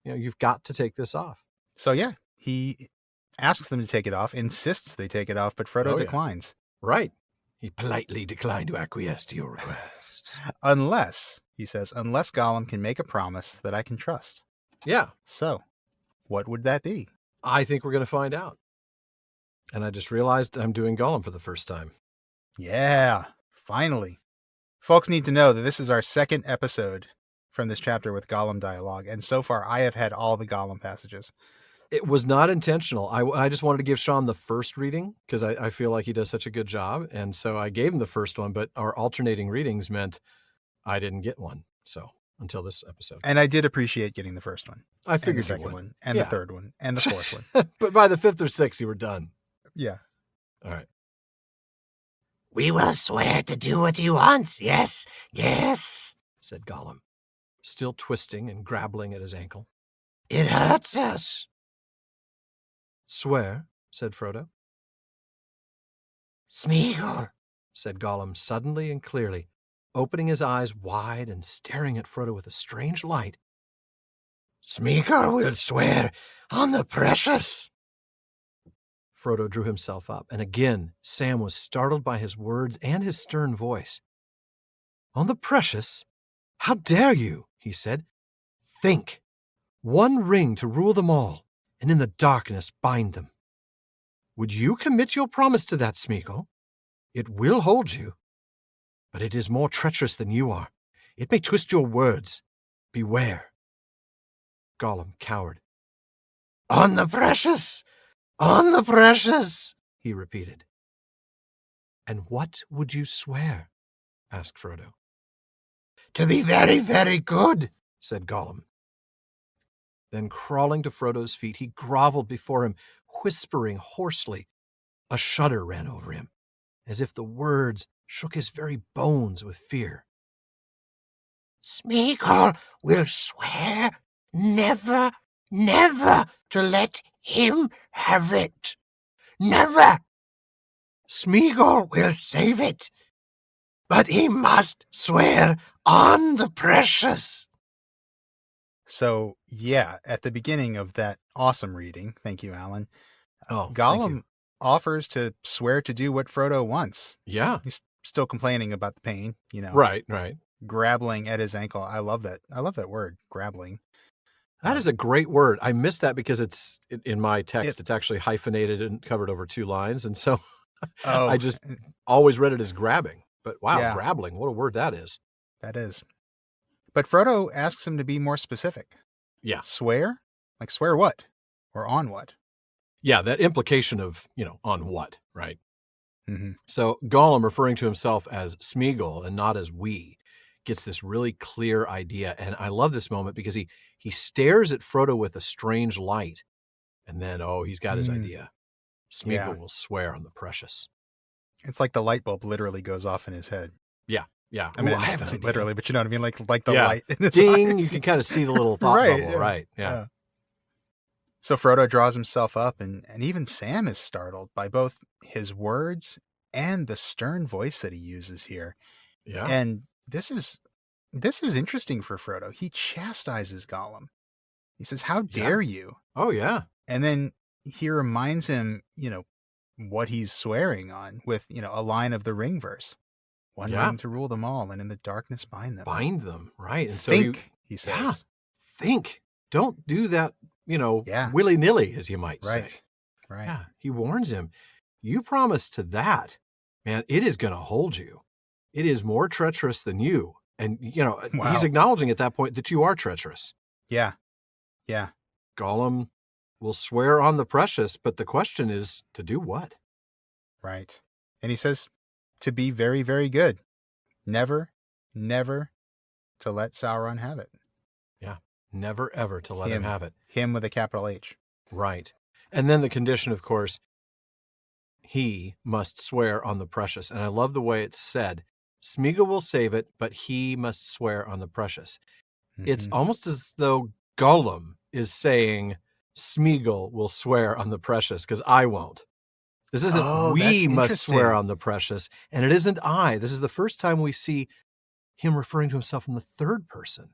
You know, you've got to take this off. So yeah, he asks them to take it off, insists they take it off, but Frodo declines. Right. He politely declined to acquiesce to your request. Unless Gollum can make a promise that I can trust. Yeah. So, what would that be? I think we're going to find out. And I just realized I'm doing Gollum for the first time. Yeah, finally. Folks need to know that this is our second episode from this chapter with Gollum dialogue, and so far I have had all the Gollum passages. It was not intentional. I just wanted to give Sean the first reading because I feel like he does such a good job. And so I gave him the first one, but our alternating readings meant I didn't get one. So until this episode. And I did appreciate getting the first one. I figured the second you would. one, and the third one, and the fourth one. But by the fifth or sixth, you were done. Yeah. All right. We will swear to do what he wants. Yes, said Gollum, still twisting and grappling at his ankle. It hurts us. Swear, said Frodo. Sméagol, said Gollum suddenly and clearly, opening his eyes wide and staring at Frodo with a strange light. Sméagol will swear on the precious. Frodo drew himself up, and again Sam was startled by his words and his stern voice. On the precious? How dare you, he said. Think. One ring to rule them all, and in the darkness bind them. Would you commit your promise to that, Sméagol? It will hold you. But it is more treacherous than you are. It may twist your words. Beware. Gollum cowered. On the precious! On the precious! He repeated. And what would you swear? Asked Frodo. To be very, very good, said Gollum. Then, crawling to Frodo's feet, he groveled before him, whispering hoarsely. A shudder ran over him, as if the words shook his very bones with fear. Sméagol will swear never, never to let him have it. Never. Sméagol will save it, but he must swear on the precious. So, yeah, at the beginning of that awesome reading, thank you, Alan, Gollum offers to swear to do what Frodo wants. Yeah. He's still complaining about the pain, you know. Right. Grappling at his ankle. I love that. I love that word, grappling. That is a great word. I missed that because it's in my text. It's actually hyphenated and covered over 2 lines. And so I just always read it as grabbing. But wow, grappling, what a word that is. That is. But Frodo asks him to be more specific. Yeah. Swear? Like swear what? Or on what? Yeah, that implication of, on what, right? Mm-hmm. So Gollum, referring to himself as Sméagol and not as we, gets this really clear idea. And I love this moment because he stares at Frodo with a strange light. And then, he's got his idea. Sméagol will swear on the precious. It's like the light bulb literally goes off in his head. Yeah. I mean, it doesn't literally, but you know what I mean? Like the light in his Ding! eyes. You can kind of see the little thought bubble, right? Yeah. So Frodo draws himself up, and even Sam is startled by both his words and the stern voice that he uses here. Yeah. And this is this is interesting for Frodo. He chastises Gollum. He says, "How dare you?" Oh, yeah. And then he reminds him, what he's swearing on with, a line of the ring verse. One Yeah. ring to rule them all, and in the darkness bind them. Bind them, right? And Think, he says. Yeah, think. Don't do that, Yeah. willy-nilly, as you might say. Right. Yeah, he warns him. You promise to that, man, it is going to hold you. It is more treacherous than you. And, Wow. he's acknowledging at that point that you are treacherous. Yeah. Gollum will swear on the precious, but the question is to do what? Right. And he says to be very, very good. Never to let Sauron have it. Yeah, never, ever to let him have it. Him with a capital H. Right. And then the condition, of course, he must swear on the precious. And I love the way it's said. Sméagol will save it, but he must swear on the precious. Mm-hmm. It's almost as though Gollum is saying, Sméagol will swear on the precious because I won't. This isn't we must swear on the precious, and it isn't I. This is the first time we see him referring to himself in the third person.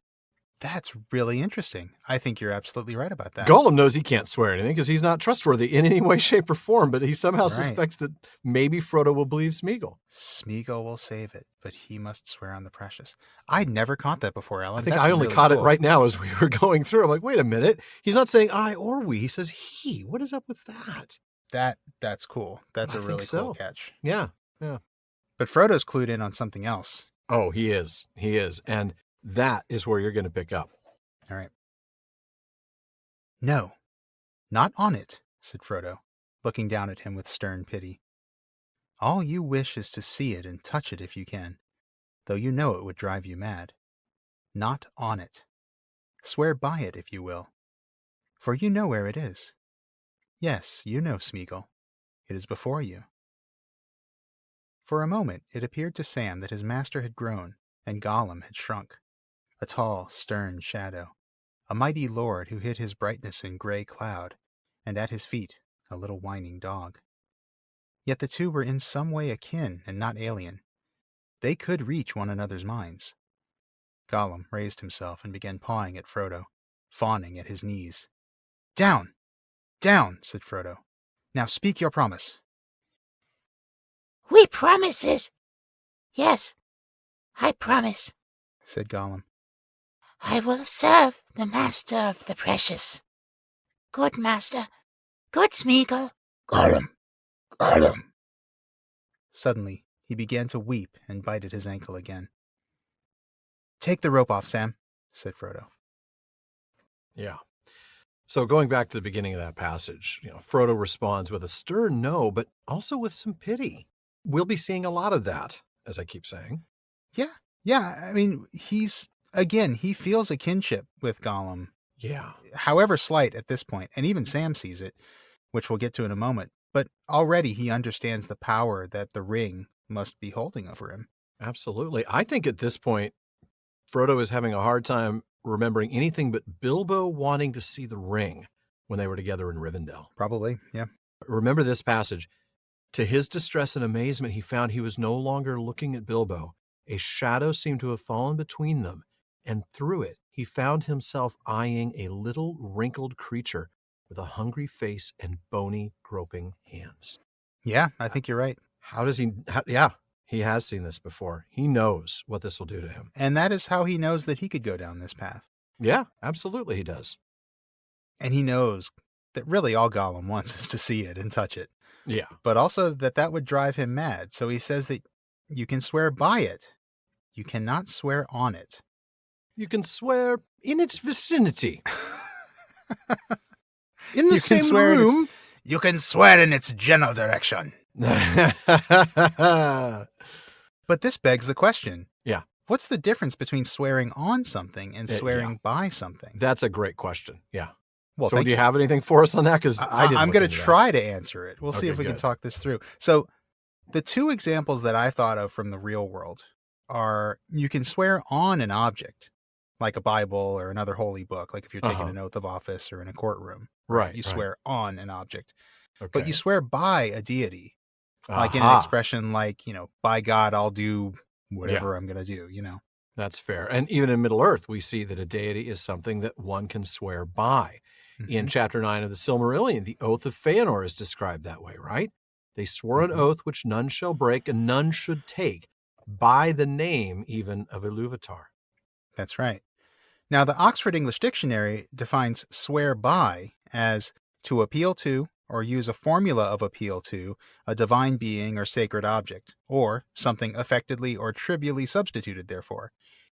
That's really interesting. I think you're absolutely right about that. Gollum knows he can't swear anything because he's not trustworthy in any way, shape, or form, but he somehow suspects that maybe Frodo will believe Sméagol. Sméagol will save it, but he must swear on the precious. I'd never caught that before, Alan. I think I only caught it right now as we were going through. I'm like, wait a minute. He's not saying I or we. He says he. What is up with that? That's cool. That's a really cool catch. Yeah. But Frodo's clued in on something else. Oh, he is. And that is where you're going to pick up. All right. No, not on it, said Frodo, looking down at him with stern pity. All you wish is to see it and touch it if you can, though you know it would drive you mad. Not on it. Swear by it if you will, for you know where it is. Yes, you know, Sméagol. It is before you. For a moment it appeared to Sam that his master had grown and Gollum had shrunk. A tall, stern shadow, a mighty lord who hid his brightness in gray cloud, and at his feet a little whining dog. Yet the two were in some way akin and not alien. They could reach one another's minds. Gollum raised himself and began pawing at Frodo, fawning at his knees. Down! Down, said Frodo. Now speak your promise. We promises. Yes, I promise, said Gollum. I will serve the master of the precious. Good master, good Sméagol. Gollum, Gollum. Suddenly, he began to weep and bite at his ankle again. Take the rope off, Sam, said Frodo. Yeah. So going back to the beginning of that passage, Frodo responds with a stern no, but also with some pity. We'll be seeing a lot of that, as I keep saying. Yeah. I mean, he feels a kinship with Gollum. Yeah. However slight at this point, and even Sam sees it, which we'll get to in a moment. But already he understands the power that the ring must be holding over him. Absolutely. I think at this point, Frodo is having a hard time remembering anything but Bilbo wanting to see the ring when they were together in Rivendell. Probably, yeah. Remember this passage. To his distress and amazement, he found he was no longer looking at Bilbo. A shadow seemed to have fallen between them, and through it, he found himself eyeing a little wrinkled creature with a hungry face and bony, groping hands. Yeah, I think you're right. He has seen this before. He knows what this will do to him. And that is how he knows that he could go down this path. Yeah, absolutely he does. And he knows that really all Gollum wants is to see it and touch it. Yeah. But also that would drive him mad. So he says that you can swear by it. You cannot swear on it. You can swear in its vicinity. In the same room. You can swear in its general direction. But this begs the question. Yeah. What's the difference between swearing on something and swearing by something? That's a great question. Yeah. Well, so do you have anything for us on that? Because I'm going to try to answer it. We'll see if we can talk this through. So the two examples that I thought of from the real world are you can swear on an object, like a Bible or another holy book, like if you're taking an oath of office or in a courtroom. Right. You swear on an object. Okay. But you swear by a deity, like in an expression like, by God, I'll do whatever I'm going to do, That's fair. And even in Middle-earth, we see that a deity is something that one can swear by. In Chapter 9 of the Silmarillion, the Oath of Feanor is described that way, right? They swore an oath which none shall break and none should take, by the name even of Ilúvatar. That's right. Now, the Oxford English Dictionary defines swear by as to appeal to or use a formula of appeal to a divine being or sacred object, or something affectedly or trivially substituted therefore,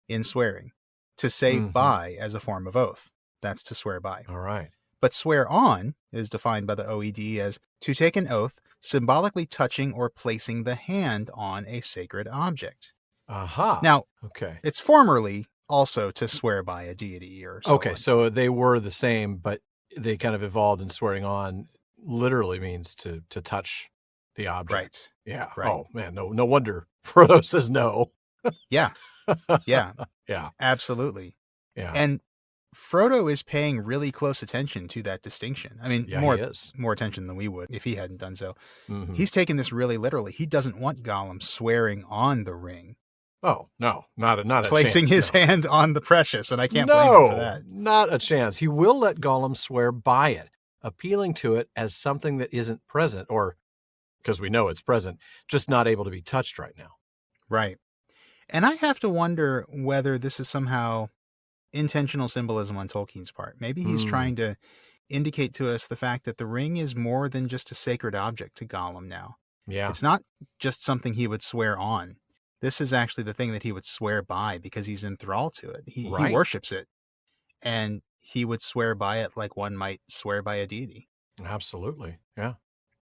in swearing. To say by as a form of oath. That's to swear by. All right. But swear on is defined by the OED as to take an oath symbolically touching or placing the hand on a sacred object. Aha. Now, okay. It's formerly also to swear by a deity or so Okay, on. so they were the same, but they kind of evolved, and swearing on literally means to touch the object. Right. Yeah. Right. Oh, man, no wonder Frodo says no. Yeah. Yeah. Yeah. Absolutely. Yeah. And Frodo is paying really close attention to that distinction. I mean, Yeah, more he is. more attention than we would if he hadn't done so. Mhm. He's taken this really literally. He doesn't want Gollum swearing on the ring, Oh, no, not a placing chance, his no. hand on the precious, and I can't blame him for that. Not a chance. He will let Gollum swear by it, appealing to it as something that isn't present, or, because we know it's present, just not able to be touched right now. Right. And I have to wonder whether this is somehow intentional symbolism on Tolkien's part. Maybe he's trying to indicate to us the fact that the ring is more than just a sacred object to Gollum now. Yeah. It's not just something he would swear on. This is actually the thing that he would swear by because he's enthralled to it. He worships it. And he would swear by it like one might swear by a deity. Absolutely. Yeah.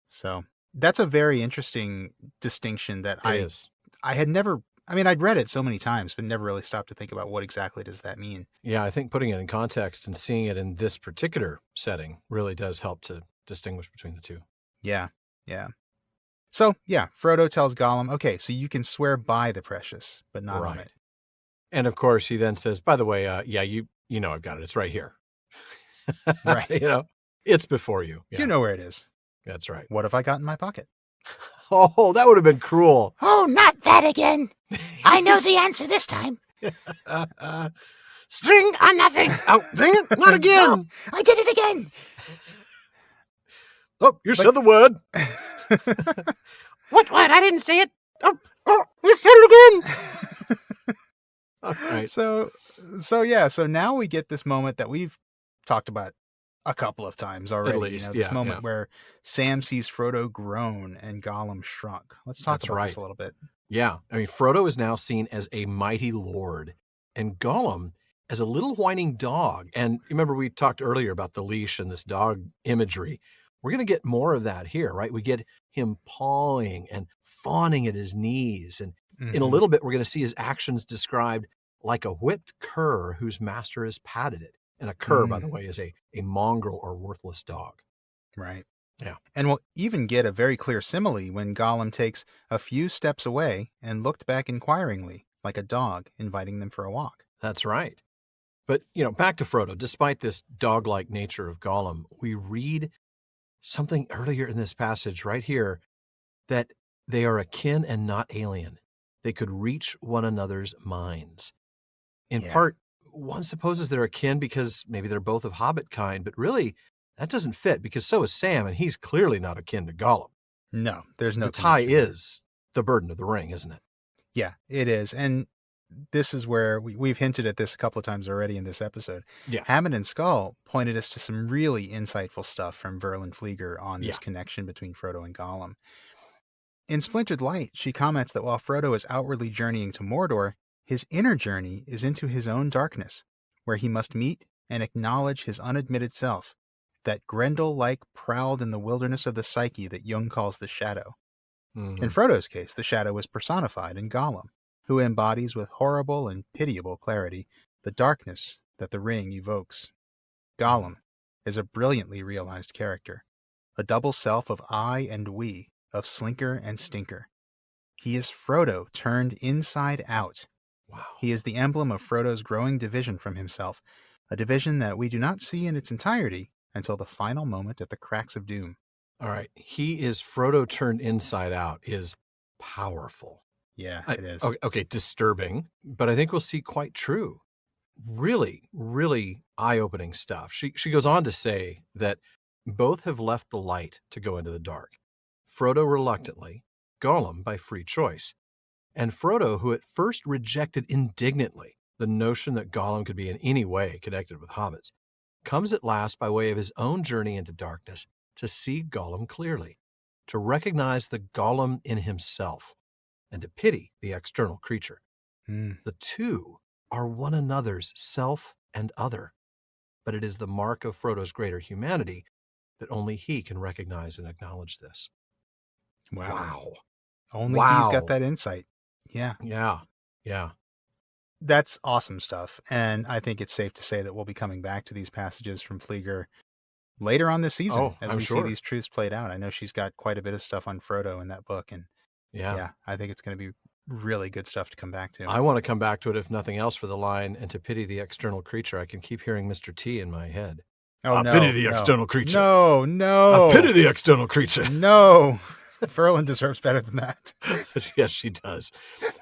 So that's a very interesting distinction that It is. I had never, I mean, I'd read it so many times, but never really stopped to think about what exactly does that mean. Yeah, I think putting it in context and seeing it in this particular setting really does help to distinguish between the two. Yeah, yeah. So, yeah, Frodo tells Gollum, okay, so you can swear by the precious, but not on it. And of course, he then says, by the way, yeah, you know I've got it. It's right here. Right. It's before you. Yeah, You know where it is. that's right. What have I got in my pocket? Oh, that would have been cruel. Oh, not that again. I know the answer this time. String on nothing. Oh, dang it. Not again. I did it again. Oh, you said the word. What? I didn't say it. Oh, you said it again. All right. So now we get this moment that we've talked about a couple of times already. At least, this yeah, moment yeah. where Sam sees Frodo groan and Gollum shrunk. Let's talk That's about this right. a little bit. Yeah. I mean, Frodo is now seen as a mighty lord and Gollum as a little whining dog. And remember, we talked earlier about the leash and this dog imagery. We're going to get more of that here, right? We get him pawing and fawning at his knees. And in a little bit, we're going to see his actions described like a whipped cur whose master has patted it. And a cur, by the way, is a mongrel or worthless dog. Right. Yeah. And we'll even get a very clear simile when Gollum takes a few steps away and looked back inquiringly, like a dog inviting them for a walk. That's right. But, back to Frodo. Despite this dog-like nature of Gollum, we read something earlier in this passage right here that they are akin and not alien. They could reach one another's minds. In part, one supposes they're akin because maybe they're both of hobbit kind, but really that doesn't fit because so is Sam, and he's clearly not akin to Gollum. No, there's no The tie connection. is the burden of the ring, isn't it? Yeah, it is. And this is where we've hinted at this a couple of times already in this episode. Yeah. Hammond and Skull pointed us to some really insightful stuff from Verlin Flieger on this connection between Frodo and Gollum. In Splintered Light, she comments that while Frodo is outwardly journeying to Mordor, his inner journey is into his own darkness, where he must meet and acknowledge his unadmitted self, that Grendel-like prowled in the wilderness of the psyche that Jung calls the shadow. In Frodo's case, the shadow is personified in Gollum, who embodies with horrible and pitiable clarity the darkness that the ring evokes. Gollum is a brilliantly realized character, a double self of I and we, of slinker and stinker. He is Frodo turned inside out. Wow. He is the emblem of Frodo's growing division from himself, a division that we do not see in its entirety until the final moment at the cracks of doom. All right. He is Frodo turned inside out is powerful. Yeah, it is. Okay, disturbing, but I think we'll see quite true. Really, really eye-opening stuff. She goes on to say that both have left the light to go into the dark. Frodo reluctantly, Gollum by free choice. And Frodo, who at first rejected indignantly the notion that Gollum could be in any way connected with hobbits, comes at last by way of his own journey into darkness to see Gollum clearly, to recognize the Gollum in himself, and to pity the external creature. The two are one another's self and other, but it is the mark of Frodo's greater humanity that only he can recognize and acknowledge this. Wow. Only he's got that insight. Yeah. Yeah. That's awesome stuff. And I think it's safe to say that we'll be coming back to these passages from Flieger later on this season as we see these truths played out. I know she's got quite a bit of stuff on Frodo in that book. And yeah I think it's going to be really good stuff to come back to. I want to come back to it, if nothing else, for the line, and to pity the external creature. I can keep hearing Mr. T in my head. I pity the external creature. No. I pity the external creature. No. Ferlin deserves better than that. Yes, she does.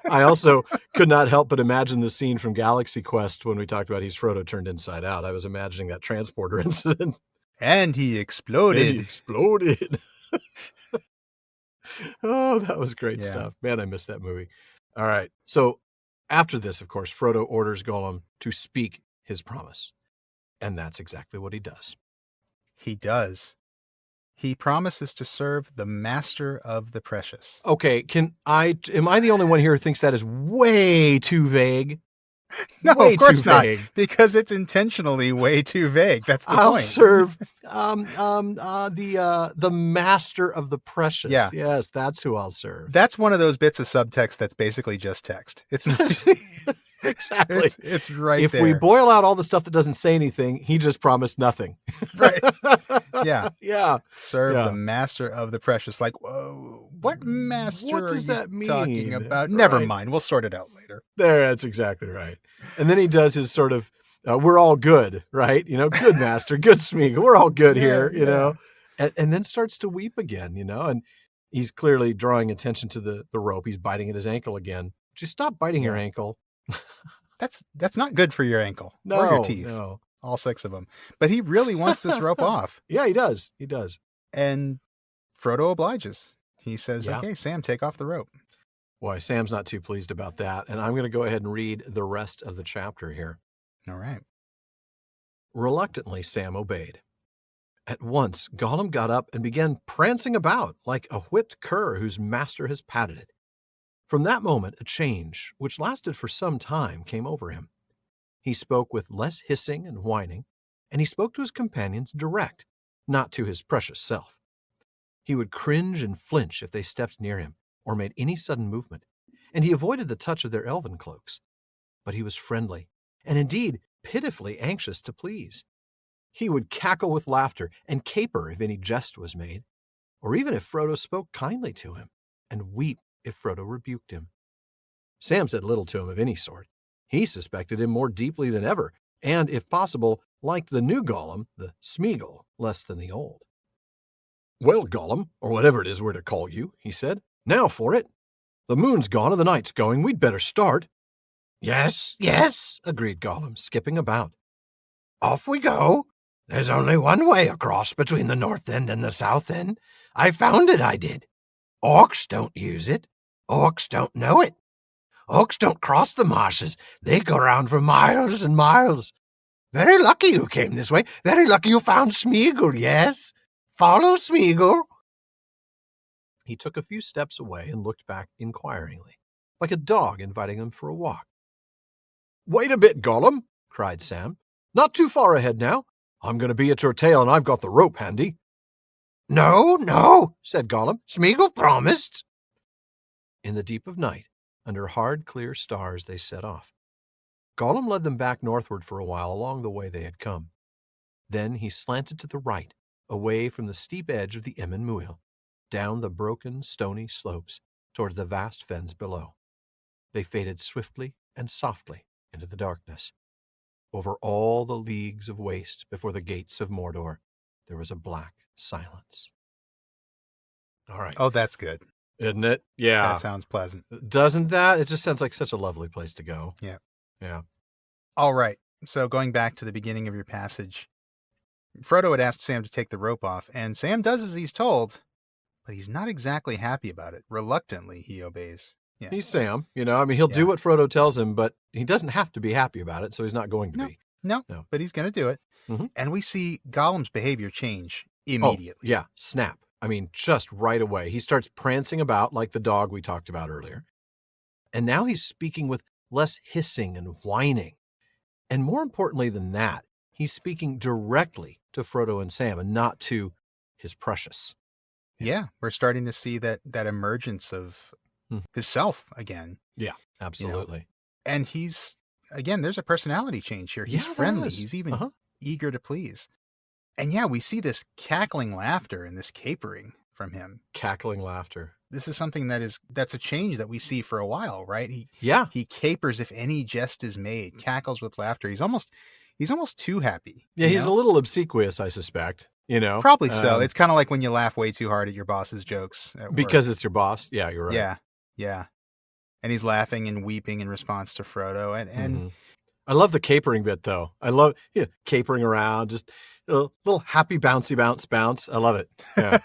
I also could not help but imagine the scene from Galaxy Quest when we talked about he's Frodo turned inside out. I was imagining that transporter incident. And he exploded. Oh, that was great stuff. Man, I missed that movie. All right. So after this, of course, Frodo orders Gollum to speak his promise. And that's exactly what he does. He does. He promises to serve the master of the precious. Okay, am I the only one here who thinks that is way too vague? No, way of course too not, vague. Because it's intentionally way too vague. That's the I'll point. serve the master of the precious. Yeah. Yes, that's who I'll serve. That's one of those bits of subtext that's basically just text. It's exactly. It's right if there. we boil out all the stuff that doesn't say anything, he just promised nothing. Right. Yeah. Yeah. Serve the master of the precious. Like, whoa, what master What does are you that mean? talking about? Never Right. mind. We'll sort it out later. That's exactly right. And then he does his sort of, we're all good, right? Good master, good Sméagol. We're all good here, you know? And then starts to weep again, and he's clearly drawing attention to the rope. He's biting at his ankle again. Just stop biting your ankle. That's not good for your ankle or your teeth. No. All 6 of them. But he really wants this rope off. Yeah, he does. He does. And Frodo obliges. He says, okay, Sam, take off the rope. Boy, Sam's not too pleased about that. And I'm going to go ahead and read the rest of the chapter here. All right. Reluctantly, Sam obeyed. At once, Gollum got up and began prancing about like a whipped cur whose master has patted it. From that moment, a change, which lasted for some time, came over him. He spoke with less hissing and whining, and he spoke to his companions direct, not to his precious self. He would cringe and flinch if they stepped near him or made any sudden movement, and he avoided the touch of their elven cloaks. But he was friendly, and indeed pitifully anxious to please. He would cackle with laughter and caper if any jest was made, or even if Frodo spoke kindly to him, and weep if Frodo rebuked him. Sam said little to him of any sort. He suspected him more deeply than ever, and, if possible, liked the new Gollum, the Sméagol, less than the old. Well, Gollum, or whatever it is we're to call you, he said, now for it. The moon's gone and the night's going. We'd better start. Yes, Agreed Gollum, skipping about. off we go. There's only one way across between the north end and the south end. I found it, I did. Orcs don't use it. Orcs don't know it. Orcs don't cross the marshes. They go around for miles and miles. Very lucky you came this way. Very lucky you found Sméagol, yes? Follow Sméagol. He took a few steps away and looked back inquiringly, like a dog inviting them for a walk. Wait a bit, Gollum, cried Sam. Not too far ahead now. I'm going to be at your tail and I've got the rope handy. No, said Gollum. Sméagol promised. In the deep of night, under hard, clear stars, they set off. Gollum led them back northward for a while along the way they had come. Then he slanted to the right, away from the steep edge of the Emyn Muil, down the broken, stony slopes toward the vast fens below. They faded swiftly and softly into the darkness. Over all the leagues of waste before the gates of Mordor, there was a black silence. All right. Oh, that's good. Isn't it? Yeah. That sounds pleasant. Doesn't that? It just sounds like such a lovely place to go. Yeah. Yeah. All right. So going back to the beginning of your passage, Frodo had asked Sam to take the rope off, and Sam does as he's told, but he's not exactly happy about it. Reluctantly, he obeys. Yeah. He's Sam, I mean, he'll do what Frodo tells him, but he doesn't have to be happy about it, so he's not going to be. No, but he's going to do it. Mhm. And we see Gollum's behavior change Oh, immediately. yeah, snap. I mean, just right away. He starts prancing about like the dog we talked about earlier. And now he's speaking with less hissing and whining. And more importantly than that, he's speaking directly to Frodo and Sam and not to his precious. Yeah, we're starting to see that emergence of his self again. Yeah, absolutely. And he's, again, there's a personality change here. He's Yeah, there friendly. is. He's even eager to please. And yeah, we see this cackling laughter and this capering from him. Cackling laughter. This is something that's a change that we see for a while, right? He capers if any jest is made, cackles with laughter. He's almost too happy. Yeah, he's a little obsequious, I suspect. Probably so. It's kind of like when you laugh way too hard at your boss's jokes. Because it's your boss. Yeah, you're right. Yeah. And he's laughing and weeping in response to Frodo. And I love the capering bit, though. I love capering around, just a little happy bouncy bounce. I love it. Yeah.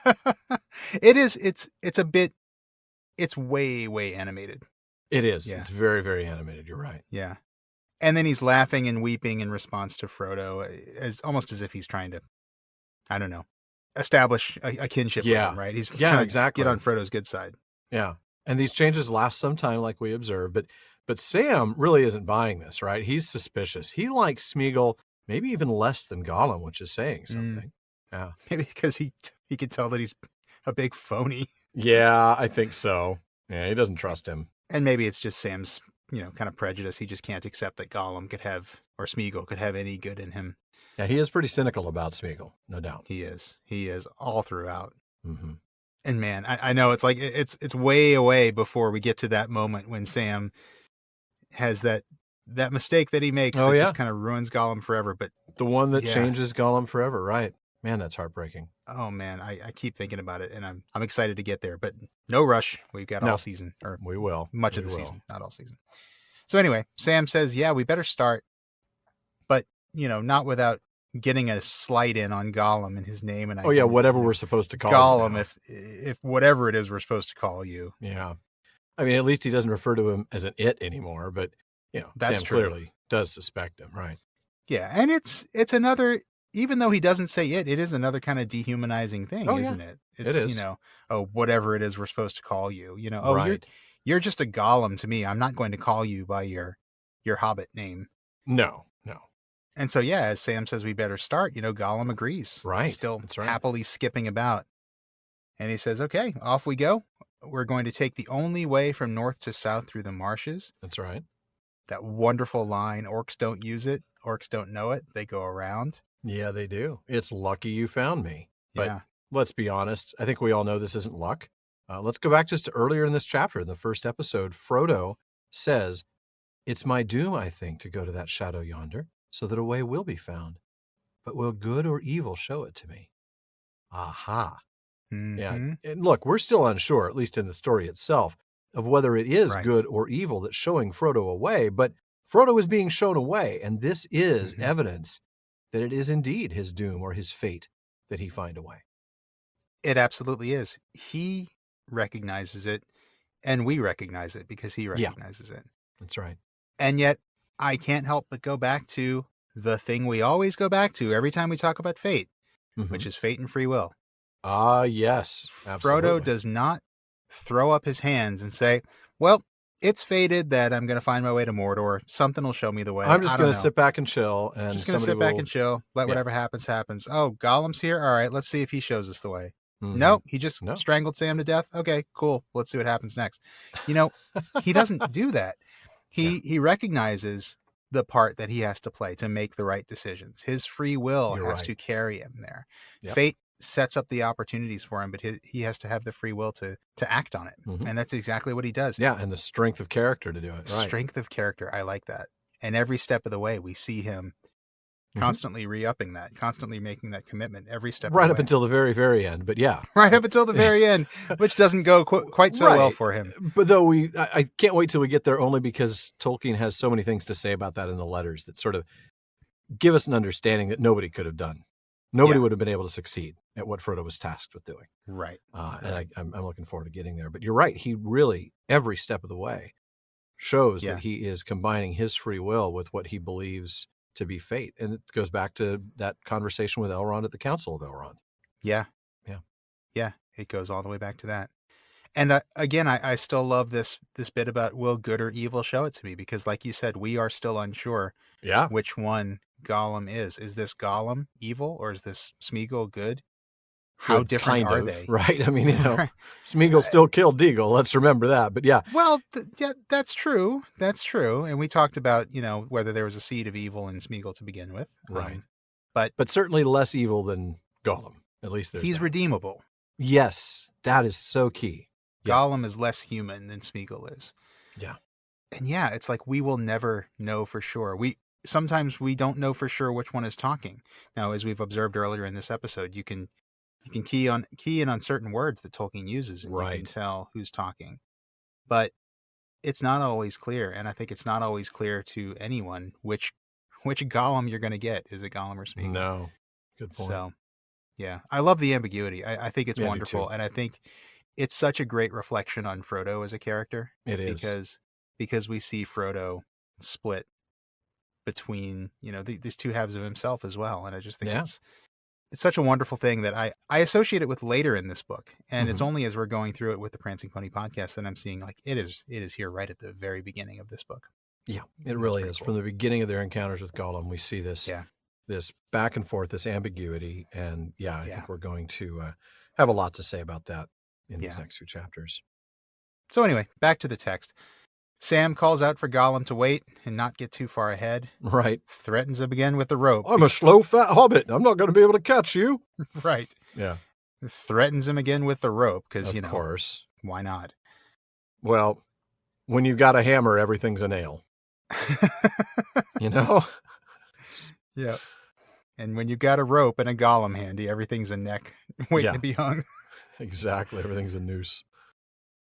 It is. It's a bit. It's way, way animated. It is. Yeah. It's very, very animated. You're right. Yeah. And then he's laughing and weeping in response to Frodo, almost as if he's trying to, I don't know, establish a kinship with him, right? He's trying to exactly. get on Frodo's good side. Yeah. And these changes last some time, like we observed. But Sam really isn't buying this, right? He's suspicious. He likes Sméagol maybe even less than Gollum, which is saying something. Yeah. Maybe because he can tell that he's a big phony. Yeah, I think so. Yeah, he doesn't trust him. And maybe it's just Sam's, kind of prejudice. He just can't accept that Gollum could have, or Sméagol could have any good in him. Yeah, he is pretty cynical about Sméagol, no doubt. He is all throughout. Mm-hmm. And man, I know it's like it's way away before we get to that moment when Sam has that mistake that he makes that just kind of ruins Gollum forever. But the one that changes Gollum forever, right? Man, that's heartbreaking. Oh man, I keep thinking about it, and I'm excited to get there. But no rush. We've got all season, or we will much of the season, not all season. So anyway, Sam says, "Yeah, we better start," but not without getting a slight in on Gollum and his name and identity. Whatever we're supposed to call Gollum, if whatever it is we're supposed to call you. Yeah, I mean, at least he doesn't refer to him as an it anymore. But that's Sam true. clearly does suspect him, right? Yeah, and it's another. Even though he doesn't say it is another kind of dehumanizing thing, isn't it? It's, it is. Whatever it is we're supposed to call you. Right. You're just a Gollum to me. I'm not going to call you by your hobbit name. No. And so, as Sam says we better start, Gollum agrees. Right. Still That's right. happily skipping about. And he says, okay, off we go. We're going to take the only way from north to south through the marshes. That's right. That wonderful line, orcs don't use it. Orcs don't know it. They go around. Yeah, they do. It's lucky you found me. But let's be honest. I think we all know this isn't luck. Let's go back just to earlier in this chapter, in the first episode. Frodo says, "It's my doom, I think, to go to that shadow yonder, so that a way will be found. But will good or evil show it to me?" Aha. Mm-hmm. Yeah. And look, we're still unsure, at least in the story itself, of whether it is good or evil that's showing Frodo a way. But Frodo is being shown a way, and this is evidence that it is indeed his doom or his fate that he find a way. It absolutely is. He recognizes it, and we recognize it because he recognizes it. That's right. And yet, I can't help but go back to the thing we always go back to every time we talk about fate, which is fate and free will. Ah, yes. Absolutely. Frodo does not throw up his hands and say, well, it's fated that I'm going to find my way to Mordor. Something will show me the way. I'm just going to sit back and chill. And just going to sit back and chill. Let whatever happens, happens. Oh, Gollum's here? All right, let's see if he shows us the way. Nope, he just strangled Sam to death. Okay, cool. Let's see what happens next. He doesn't do that. He recognizes the part that he has to play to make the right decisions. His free will has to carry him there. Yep. Fate sets up the opportunities for him, but he has to have the free will to act on it. And that's exactly what he does. Yeah, and the strength of character to do it. Right. Strength of character. I like that. And every step of the way, we see him constantly re-upping that, constantly making that commitment every step of Right the up way. until the very, very end. But yeah. Right up until the very end, which doesn't go quite so well for him. But though I can't wait till we get there, only because Tolkien has so many things to say about that in the letters that sort of give us an understanding that nobody could have done. Nobody would have been able to succeed at what Frodo was tasked with doing. Right. And I'm looking forward to getting there. But you're right. He really, every step of the way, shows that he is combining his free will with what he believes to be fate. And it goes back to that conversation with Elrond at the Council of Elrond. Yeah. It goes all the way back to that. And again, I still love this bit about will good or evil show it to me, because like you said, we are still unsure which one Gollum is. Is this Gollum evil or is this Sméagol good? How different are they? Right. I mean, Sméagol still killed Deagle. Let's remember that. But yeah. Well, that's true. That's true. And we talked about, whether there was a seed of evil in Sméagol to begin with. Right. But certainly less evil than Gollum. At least he's redeemable. Yes. That is so key. Gollum is less human than Sméagol is. Yeah. And it's like we will never know for sure. Sometimes we don't know for sure which one is talking. Now, as we've observed earlier in this episode, you can key in on certain words that Tolkien uses, and you can tell who's talking. But it's not always clear, and I think it's not always clear to anyone which Gollum you're going to get. Is it Gollum or Sméagol? No. Good point. So, I love the ambiguity. I think it's wonderful, and I think it's such a great reflection on Frodo as a character. It is. Because we see Frodo split between, these two halves of himself as well. And I just think it's such a wonderful thing that I associate it with later in this book. And it's only as we're going through it with the Prancing Pony podcast that I'm seeing like it is here right at the very beginning of this book. Yeah, it really is. Cool. From the beginning of their encounters with Gollum, we see this back and forth, this ambiguity. And I think we're going to have a lot to say about that in these next few chapters. So anyway, back to the text. Sam calls out for Gollum to wait and not get too far ahead. Right. Threatens him again with the rope. I'm a slow, fat hobbit. I'm not going to be able to catch you. Right. Yeah. Threatens him again with the rope because, of course. Why not? Well, when you've got a hammer, everything's a nail. Yeah. And when you've got a rope and a Gollum handy, everything's a neck waiting to be hung. Exactly. Everything's a noose.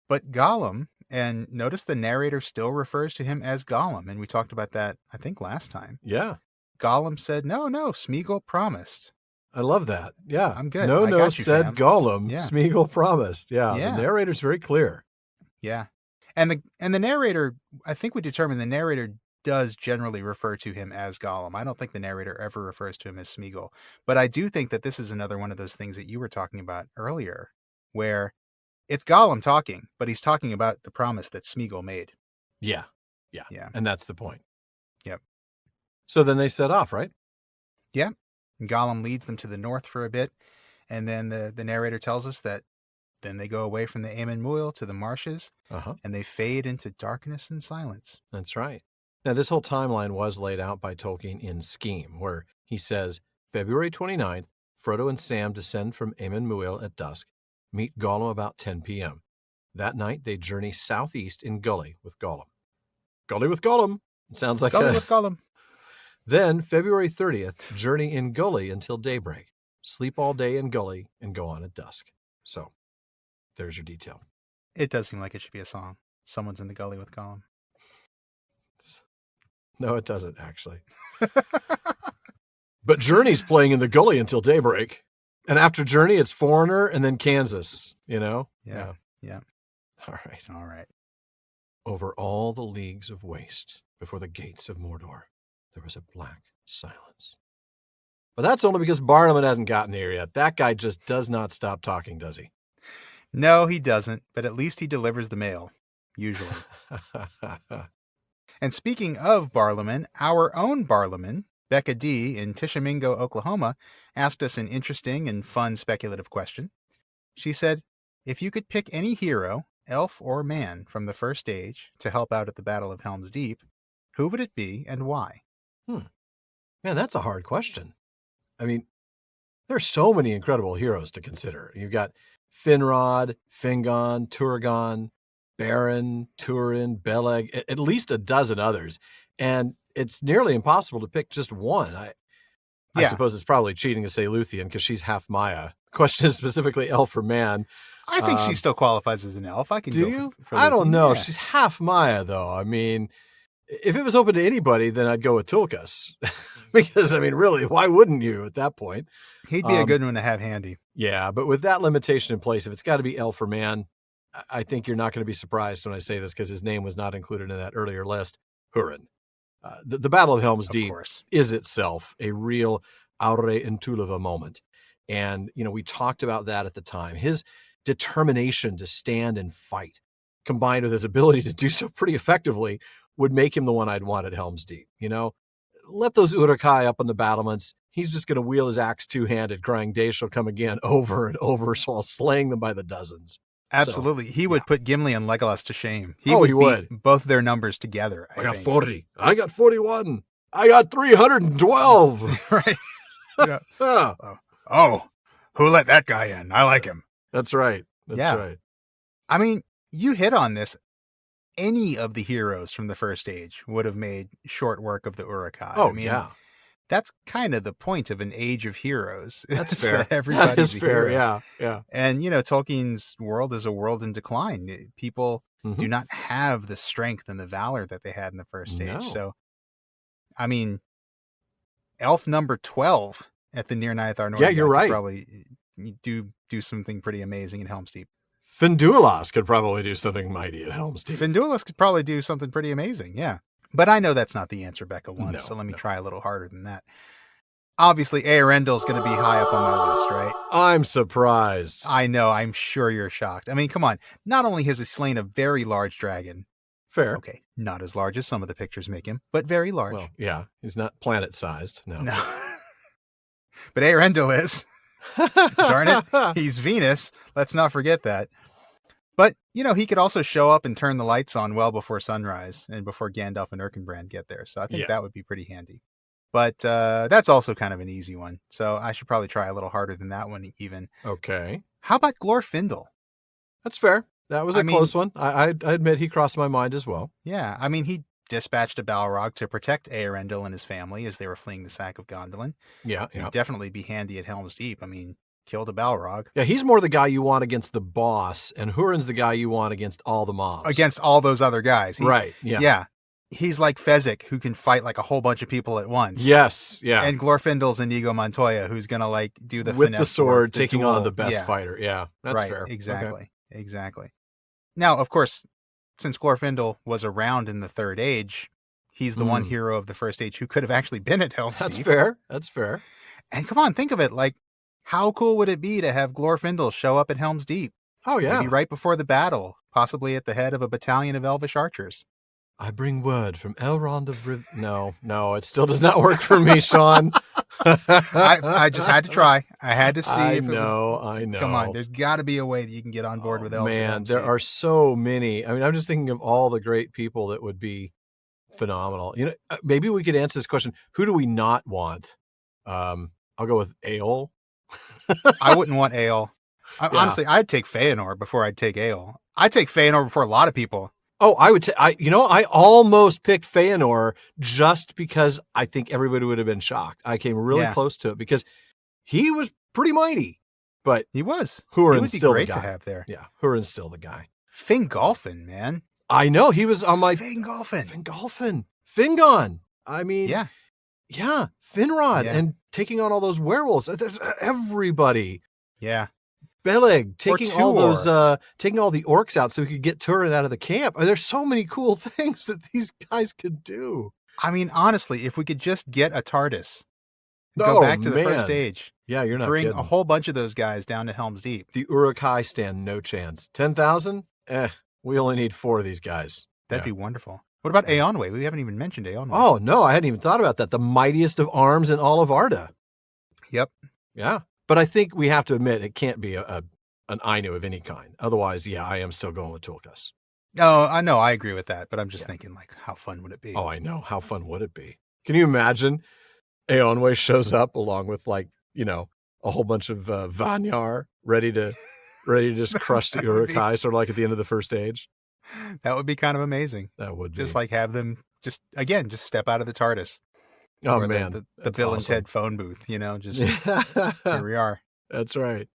But Gollum, and notice the narrator still refers to him as Gollum. And we talked about that, I think, last time. Yeah. Gollum said, no, Sméagol promised. I love that. Yeah. I'm good. No, said fam. Gollum. Yeah. Sméagol promised. Yeah. The narrator's very clear. Yeah. And the narrator, I think we determined the narrator does generally refer to him as Gollum. I don't think the narrator ever refers to him as Sméagol. But I do think that this is another one of those things that you were talking about earlier, where it's Gollum talking, but he's talking about the promise that Sméagol made. Yeah. And that's the point. Yep. So then they set off, right? Yeah. And Gollum leads them to the north for a bit. And then the narrator tells us that then they go away from the Amon Muil to the marshes, and they fade into darkness and silence. That's right. Now, this whole timeline was laid out by Tolkien in Scheme, where he says, February 29th, Frodo and Sam descend from Amon Muil at dusk, meet Gollum about 10 p.m. That night, they journey southeast in Gully with Gollum. Gully with Gollum. It sounds like Gully with Gollum. Then, February 30th, journey in Gully until daybreak. Sleep all day in Gully and go on at dusk. So, there's your detail. It does seem like it should be a song. Someone's in the Gully with Gollum. No, it doesn't, actually. But Journey's playing in the Gully until daybreak. And after Journey, it's Foreigner and then Kansas, Yeah. All right. Right. Over all the leagues of waste before the gates of Mordor, there was a black silence. But that's only because Bartleman hasn't gotten there yet. That guy just does not stop talking, does he? No, he doesn't. But at least he delivers the mail, usually. And speaking of Bartleman, our own Bartleman, Becca D. in Tishomingo, Oklahoma, asked us an interesting and fun speculative question. She said, if you could pick any hero, elf or man, from the first age to help out at the Battle of Helm's Deep, who would it be and why? Man, that's a hard question. I mean, there's so many incredible heroes to consider. You've got Finrod, Fingon, Turgon, Beren, Turin, Beleg, at least a dozen others. And it's nearly impossible to pick just one. I suppose it's probably cheating to say Luthien because she's half Maya. The question is specifically elf or man. I think she still qualifies as an elf. I can Do go you? for I don't Luthien. know. Yeah. She's half Maya, though. I mean, if it was open to anybody, then I'd go with Tulkas. Because, I mean, really, why wouldn't you at that point? He'd be a good one to have handy. Yeah, but with that limitation in place, if it's got to be elf or man, I think you're not going to be surprised when I say this because his name was not included in that earlier list. Hurin. The Battle of Helm's Deep is itself a real Aure Intulova moment. And, we talked about that at the time. His determination to stand and fight, combined with his ability to do so pretty effectively, would make him the one I'd want at Helm's Deep. Let those Uruk-hai up on the battlements. He's just going to wield his axe two-handed, crying, "Day shall come again," over and over, while slaying them by the dozens. Absolutely. He would put Gimli and Legolas to shame. He he would beat both their numbers together. I got 40. I got 41. I got 312. Right. Yeah. Oh, who let that guy in? I like him. That's right. That's right. I mean, you hit on this. Any of the heroes from the first age would have made short work of the Uruk-hai. Oh, I mean, yeah. That's kind of the point of an age of heroes. That's fair. That everybody's that is fair. hero. Yeah. And, Tolkien's world is a world in decline. People do not have the strength and the valor that they had in the first age. So, I mean, elf number 12 at the Near Ninth Arnor. Yeah, you're right. Probably do something pretty amazing in Helm's Deep. Finduilas could probably do something mighty at Helm's Deep. Finduilas could probably do something pretty amazing, yeah. But I know that's not the answer Becca wants, so let me try a little harder than that. Obviously, Earendil's going to be high up on my list, right? I'm surprised. I know, I'm sure you're shocked. I mean, come on. Not only has he slain a very large dragon. Fair. Okay, not as large as some of the pictures make him, but very large. Well, yeah, he's not planet-sized, no. But Earendil is. Darn it, he's Venus. Let's not forget that. But, he could also show up and turn the lights on well before sunrise and before Gandalf and Erkenbrand get there. So I think that would be pretty handy. But that's also kind of an easy one. So I should probably try a little harder than that one even. Okay. How about Glorfindel? That's fair. That was a close one. I admit he crossed my mind as well. Yeah. I mean, he dispatched a Balrog to protect Eärendil and his family as they were fleeing the sack of Gondolin. Yeah. He'd definitely be handy at Helm's Deep. I mean, killed a Balrog. Yeah, he's more the guy you want against the boss, and Hurin's the guy you want against all the mobs. Against all those other guys. Right, yeah. Yeah. He's like Fezzik, who can fight like a whole bunch of people at once. Yes, yeah. And Glorfindel's Inigo Montoya, who's going to do the with finesse the sword, work, the taking duel. on the best fighter. Yeah, that's right, fair. Exactly, exactly. Now, of course, since Glorfindel was around in the Third Age, he's the one hero of the First Age who could have actually been at Helm's Deep. That's fair. And come on, think of it. How cool would it be to have Glorfindel show up at Helm's Deep? Oh, yeah. Maybe right before the battle, possibly at the head of a battalion of Elvish archers. I bring word from Elrond of No, it still does not work for me, Sean. I just had to try. I had to see. I know. Come on, there's got to be a way that you can get on board with elves. Man, there are so many. I mean, I'm just thinking of all the great people that would be phenomenal. Maybe we could answer this question. Who do we not want? I'll go with Eöl. I wouldn't want Eöl. Honestly, I'd take Feanor before I'd take Eöl. I'd take Feanor before a lot of people. Oh, I would. I almost picked Feanor just because I think everybody would have been shocked. I came really close to it because he was pretty mighty, but he was. Hurin's still great the guy to have there. Yeah, Hurin's still the guy. Fingolfin, man. I know he was on my Fingolfin. Fingon. I mean, yeah, Finrod, and taking on all those werewolves. There's everybody. Yeah. Beleg taking all the orcs out so we could get Turin out of the camp. There's so many cool things that these guys could do. I mean, honestly, if we could just get a TARDIS, go back to the First Age. Yeah, you're not bring kidding. A whole bunch of those guys down to Helm's Deep. The Uruk-hai stand no chance. 10,000? We only need 4 of these guys. That'd be wonderful. What about Eonwe? We haven't even mentioned Eonwe. Oh, no, I hadn't even thought about that. The mightiest of arms in all of Arda. Yep. Yeah. But I think we have to admit it can't be an Ainu of any kind. Otherwise, I am still going with Tulkas. Oh, I know. I agree with that. But I'm just thinking, how fun would it be? Oh, I know. How fun would it be? Can you imagine Eonwe shows up along with a whole bunch of Vanyar ready to just crush the Uruk-hai, sort of like at the end of the First Age? That would be kind of amazing. That would be. Just have them just step out of the TARDIS. Oh, or man. the That's Bill and awesome. Ted phone booth, just here we are. That's right.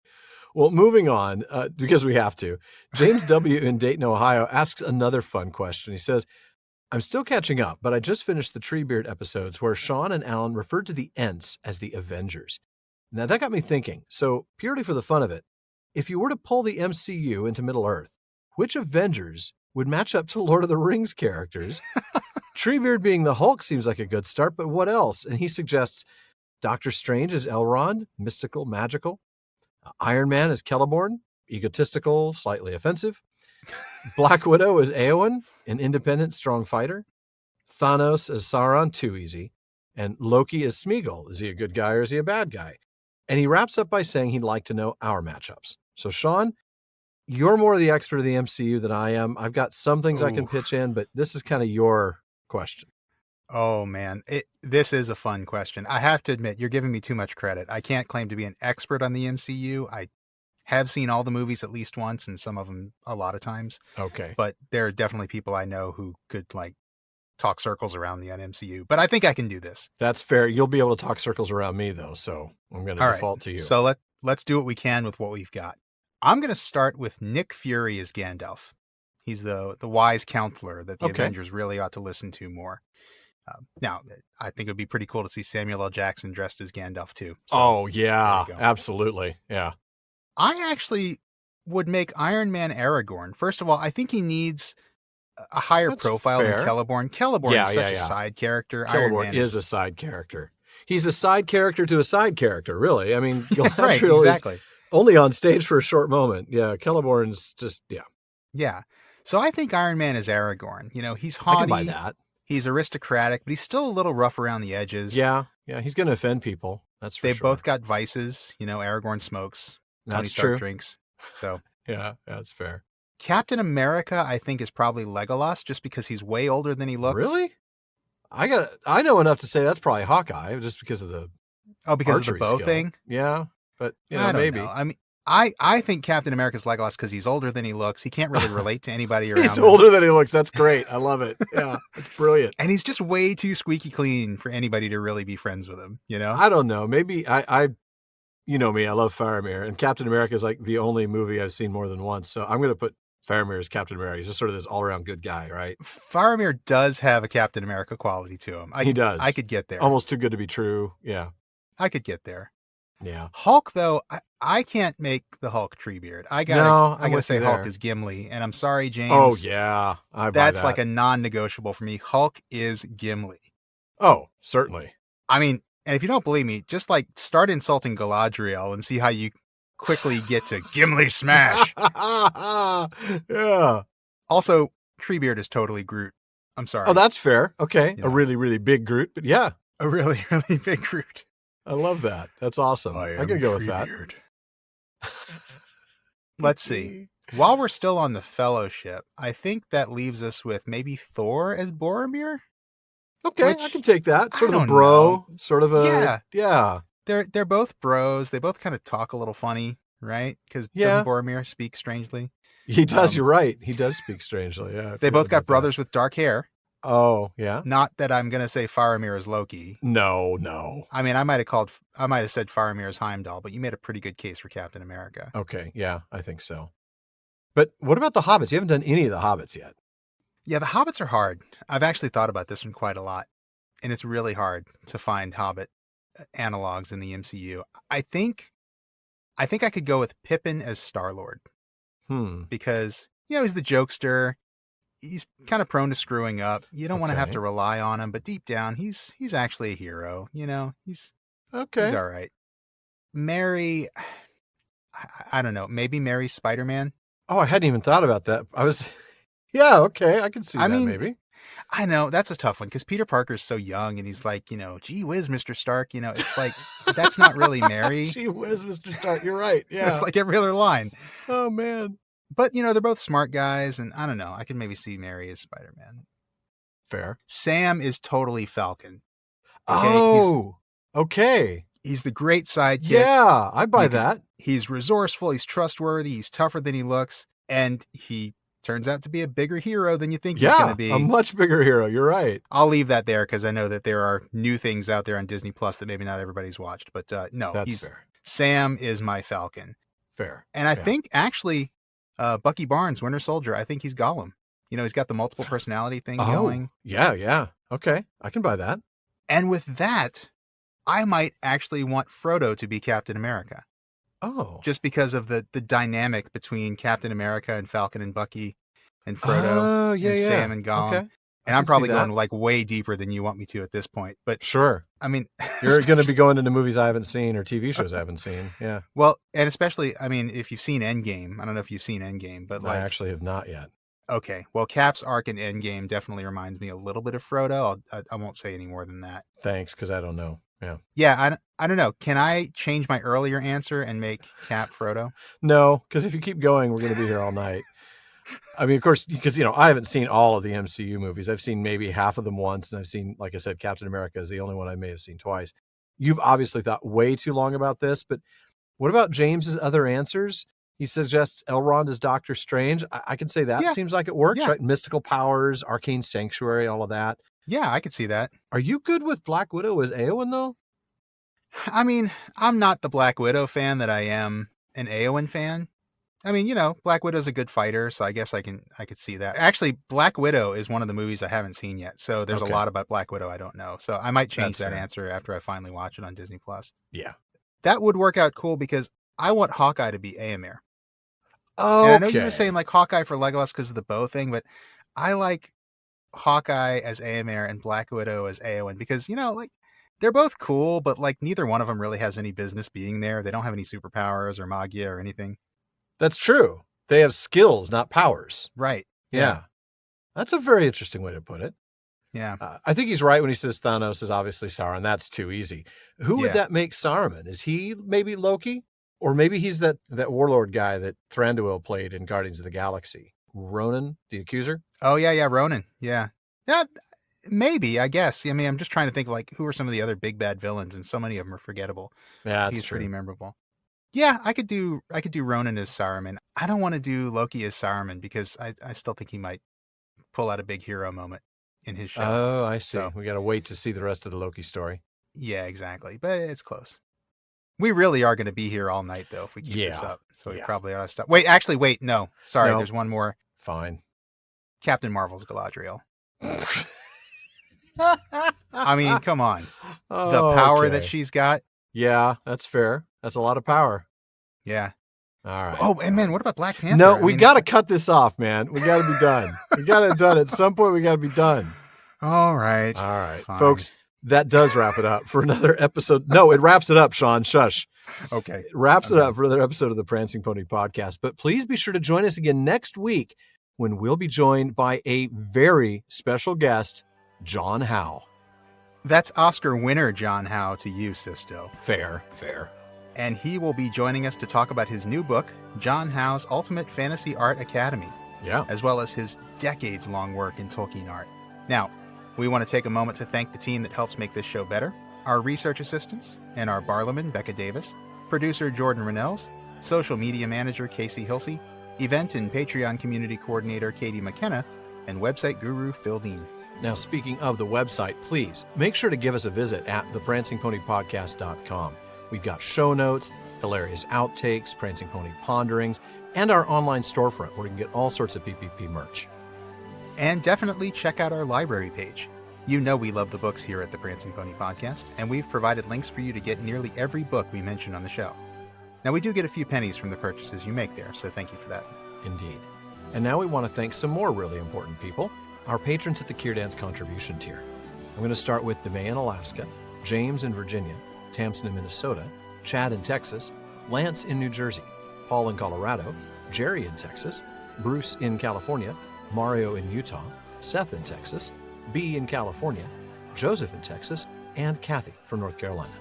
Well, moving on, because we have to. James W. in Dayton, Ohio asks another fun question. He says, I'm still catching up, but I just finished the Treebeard episodes where Sean and Alan referred to the Ents as the Avengers. Now, that got me thinking. So, purely for the fun of it, if you were to pull the MCU into Middle-earth, which Avengers would match up to Lord of the Rings characters? Treebeard being the Hulk seems like a good start, but what else? And he suggests Doctor Strange is Elrond, mystical, magical. Iron Man is Celeborn, egotistical, slightly offensive. Black Widow is Eowyn, an independent, strong fighter. Thanos is Sauron, too easy. And Loki is Sméagol. Is he a good guy or is he a bad guy? And he wraps up by saying he'd like to know our matchups. So, Sean, you're more the expert of the MCU than I am. I've got some things I can pitch in, but this is kind of your question. Oh, man. This is a fun question. I have to admit, you're giving me too much credit. I can't claim to be an expert on the MCU. I have seen all the movies at least once, and some of them a lot of times. Okay. But there are definitely people I know who could, talk circles around the MCU. But I think I can do this. That's fair. You'll be able to talk circles around me, though, so I'm going to default to you. So let's do what we can with what we've got. I'm going to start with Nick Fury as Gandalf. He's the wise counselor that the Avengers really ought to listen to more. Now, I think it would be pretty cool to see Samuel L. Jackson dressed as Gandalf, too. So, yeah, absolutely. Yeah. I actually would make Iron Man Aragorn. First of all, I think he needs a higher profile than Celeborn. Celeborn is such a side character. Celeborn is a side character. He's a side character to a side character, really. I mean, Galadriel exactly. Is only on stage for a short moment. Yeah, Celeborn's just, Yeah. So I think Iron Man is Aragorn. He's haughty. I can buy that. He's aristocratic, but he's still a little rough around the edges. Yeah, he's going to offend people. That's for sure. They both got vices. Aragorn smokes. Tony Stark drinks. So yeah, that's fair. Captain America, I think, is probably Legolas, just because he's way older than he looks. Really? I know enough to say that's probably Hawkeye, just because of the because of the bow thing. Yeah, but I don't maybe. know. I mean, I think Captain America's Legolas because he's older than he looks. He can't really relate to anybody around He's him. older than he looks. That's great. I love it. Yeah, it's brilliant. And he's just way too squeaky clean for anybody to really be friends with him. I don't know. Maybe I you know me, I love Faramir, and Captain America is like the only movie I've seen more than once. So I'm going to put Faramir as Captain America. He's just sort of this all-around good guy, right? Faramir does have a Captain America quality to him. He does. I could get there. Almost too good to be true. Yeah. I could get there. Yeah. Hulk, though, I can't make the Hulk Treebeard. I gotta say Hulk is Gimli, and I'm sorry, James. Oh yeah, that's like a non-negotiable for me. Hulk is Gimli. Oh, certainly. I mean, and if you don't believe me, just start insulting Galadriel and see how you quickly get to Gimli smash. Yeah. Also, Treebeard is totally Groot. I'm sorry. Oh, that's fair. Okay, a really, really big Groot, but yeah, a really, really big Groot. I love that. That's awesome. I can go with that. Let's see. While we're still on the Fellowship, I think that leaves us with maybe Thor as Boromir. Okay, I can take that. Sort of a bro, sort of a yeah. They're both bros. They both kind of talk a little funny, right? Because doesn't Boromir speak strangely? He does. You're right. He does speak strangely. Yeah. They both got brothers with dark hair. Oh, yeah. Not that I'm gonna say Faramir is Loki. No. I mean, I might have said Faramir is Heimdall, but you made a pretty good case for Captain America. Okay, yeah, I think so. But what about the Hobbits? You haven't done any of the Hobbits yet. Yeah, the Hobbits are hard. I've actually thought about this one quite a lot, and it's really hard to find Hobbit analogs in the MCU. I think I could go with Pippin as Star-Lord. Because he's the jokester. He's kind of prone to screwing up. You don't want to have to rely on him, but deep down, he's actually a hero. He's all right. Mary, I don't know. Maybe Mary's Spider-Man. Oh, I hadn't even thought about that. I can see that maybe. I know that's a tough one because Peter Parker's so young and he's like, gee whiz, Mr. Stark. It's like that's not really Mary. Gee whiz, Mr. Stark. You're right. Yeah, it's like every other line. Oh man. But, they're both smart guys, and I don't know. I could maybe see Mary as Spider-Man. Fair. Sam is totally Falcon. Okay. He's the great sidekick. Yeah, I buy that. He's resourceful. He's trustworthy. He's tougher than he looks. And he turns out to be a bigger hero than you think he's going to be. A much bigger hero. You're right. I'll leave that there because I know that there are new things out there on Disney Plus that maybe not everybody's watched. But no, That's fair. Sam is my Falcon. Fair. And I think actually Bucky Barnes, Winter Soldier, I think he's Gollum. He's got the multiple personality thing going. Yeah. Okay. I can buy that. And with that, I might actually want Frodo to be Captain America. Oh. Just because of the dynamic between Captain America and Falcon and Bucky and Frodo and Sam and Gollum. Okay. And I'm probably going like way deeper than you want me to at this point. But sure. I mean, you're going to be going into movies I haven't seen or TV shows I haven't seen. Yeah. Well, and especially, I mean, if you've seen Endgame, I don't know if you've seen Endgame, but I actually have not yet. Okay. Well, Cap's arc in Endgame definitely reminds me a little bit of Frodo. I won't say any more than that. Thanks, because I don't know. Yeah. Yeah, I don't know. Can I change my earlier answer and make Cap Frodo? No, because if you keep going, we're going to be here all night. I mean, of course, because, I haven't seen all of the MCU movies. I've seen maybe half of them once, and I've seen, like I said, Captain America is the only one I may have seen twice. You've obviously thought way too long about this, but what about James's other answers? He suggests Elrond as Doctor Strange. I can say that seems like it works, right? Mystical powers, arcane sanctuary, all of that. Yeah, I could see that. Are you good with Black Widow as Éowyn, though? I mean, I'm not the Black Widow fan that I am an Éowyn fan. I mean, Black Widow's a good fighter, so I guess I could see that. Actually, Black Widow is one of the movies I haven't seen yet, so there's a lot about Black Widow I don't know. So I might change that answer after I finally watch it on Disney Plus. Yeah. That would work out cool because I want Hawkeye to be Éomer. Oh, and I know you were saying like Hawkeye for Legolas because of the bow thing, but I like Hawkeye as Éomer and Black Widow as Éowyn because, like they're both cool, but like neither one of them really has any business being there. They don't have any superpowers or magia or anything. That's true. They have skills, not powers. Right. Yeah. That's a very interesting way to put it. Yeah. I think he's right when he says Thanos is obviously Sauron. That's too easy. Who would that make Saruman? Is he maybe Loki? Or maybe he's that warlord guy that Thranduil played in Guardians of the Galaxy. Ronan, the Accuser? Oh, yeah, Ronan. Yeah. Maybe, I guess. I mean, I'm just trying to think like who are some of the other big bad villains, and so many of them are forgettable. Yeah, he's pretty memorable. Yeah, I could do Ronan as Saruman. I don't want to do Loki as Saruman because I still think he might pull out a big hero moment in his show. Oh, I see. So, we got to wait to see the rest of the Loki story. Yeah, exactly. But it's close. We really are going to be here all night, though, if we keep this up. So we probably ought to stop. Wait, no. Sorry, there's one more. Fine. Captain Marvel's Galadriel. I mean, come on. The power that she's got. Yeah, that's fair. That's a lot of power. Yeah. All right. Oh, and man, what about Black Panther? No, we got to cut this off, man. We got to be done. We got it done. At some point, we got to be done. All right. Fine. Folks. That does wrap it up for another episode. No, it wraps it up, Sean. Shush. Okay. It wraps it up for another episode of the Prancing Pony Podcast. But please be sure to join us again next week when we'll be joined by a very special guest, John Howe. That's Oscar winner John Howe to you, Sisto. Fair. And he will be joining us to talk about his new book, John Howe's Ultimate Fantasy Art Academy. Yeah. As well as his decades-long work in Tolkien art. Now, we want to take a moment to thank the team that helps make this show better, our research assistants, and our barlowman, Becca Davis, producer Jordan Rennells, social media manager Casey Hilsey, event and Patreon community coordinator Katie McKenna, and website guru Phil Dean. Now, speaking of the website, please make sure to give us a visit at theprancingponypodcast.com. We've got show notes, hilarious outtakes, Prancing Pony ponderings, and our online storefront where you can get all sorts of PPP merch. And definitely check out our library page. You know we love the books here at the Prancing Pony Podcast, and we've provided links for you to get nearly every book we mention on the show. Now, we do get a few pennies from the purchases you make there, so thank you for that. Indeed. And now we want to thank some more really important people, our patrons at the Kierdance contribution tier. I'm going to start with DeMay in Alaska, James in Virginia, Tamsin in Minnesota, Chad in Texas, Lance in New Jersey, Paul in Colorado, Jerry in Texas, Bruce in California, Mario in Utah, Seth in Texas, B in California, Joseph in Texas, and Kathy from North Carolina.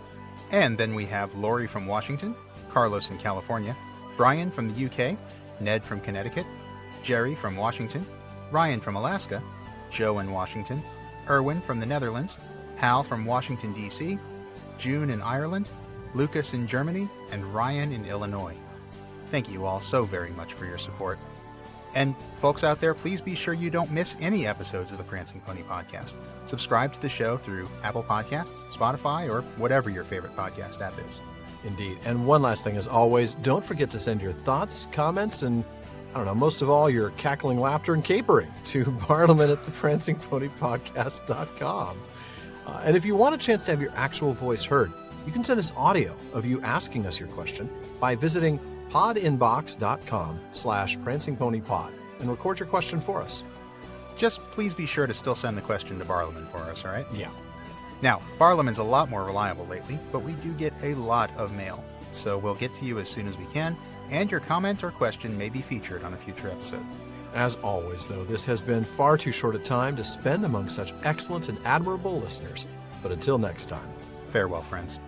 And then we have Lori from Washington, Carlos in California, Brian from the UK, Ned from Connecticut, Jerry from Washington, Ryan from Alaska, Joe in Washington, Erwin from the Netherlands, Hal from Washington, D.C., June in Ireland, Lucas in Germany, and Ryan in Illinois. Thank you all so very much for your support. And folks out there, please be sure you don't miss any episodes of the Prancing Pony Podcast. Subscribe to the show through Apple Podcasts, Spotify, or whatever your favorite podcast app is. Indeed. And one last thing, as always, don't forget to send your thoughts, comments, and, I don't know, most of all, your cackling laughter and capering to bartleman@theprancingponypodcast.com. And if you want a chance to have your actual voice heard, you can send us audio of you asking us your question by visiting podinbox.com/prancingponypod and record your question for us. Just please be sure to still send the question to Bartleman for us, all right? Yeah. Now, Bartleman's a lot more reliable lately, but we do get a lot of mail. So we'll get to you as soon as we can, and your comment or question may be featured on a future episode. As always, though, this has been far too short a time to spend among such excellent and admirable listeners. But until next time, farewell, friends.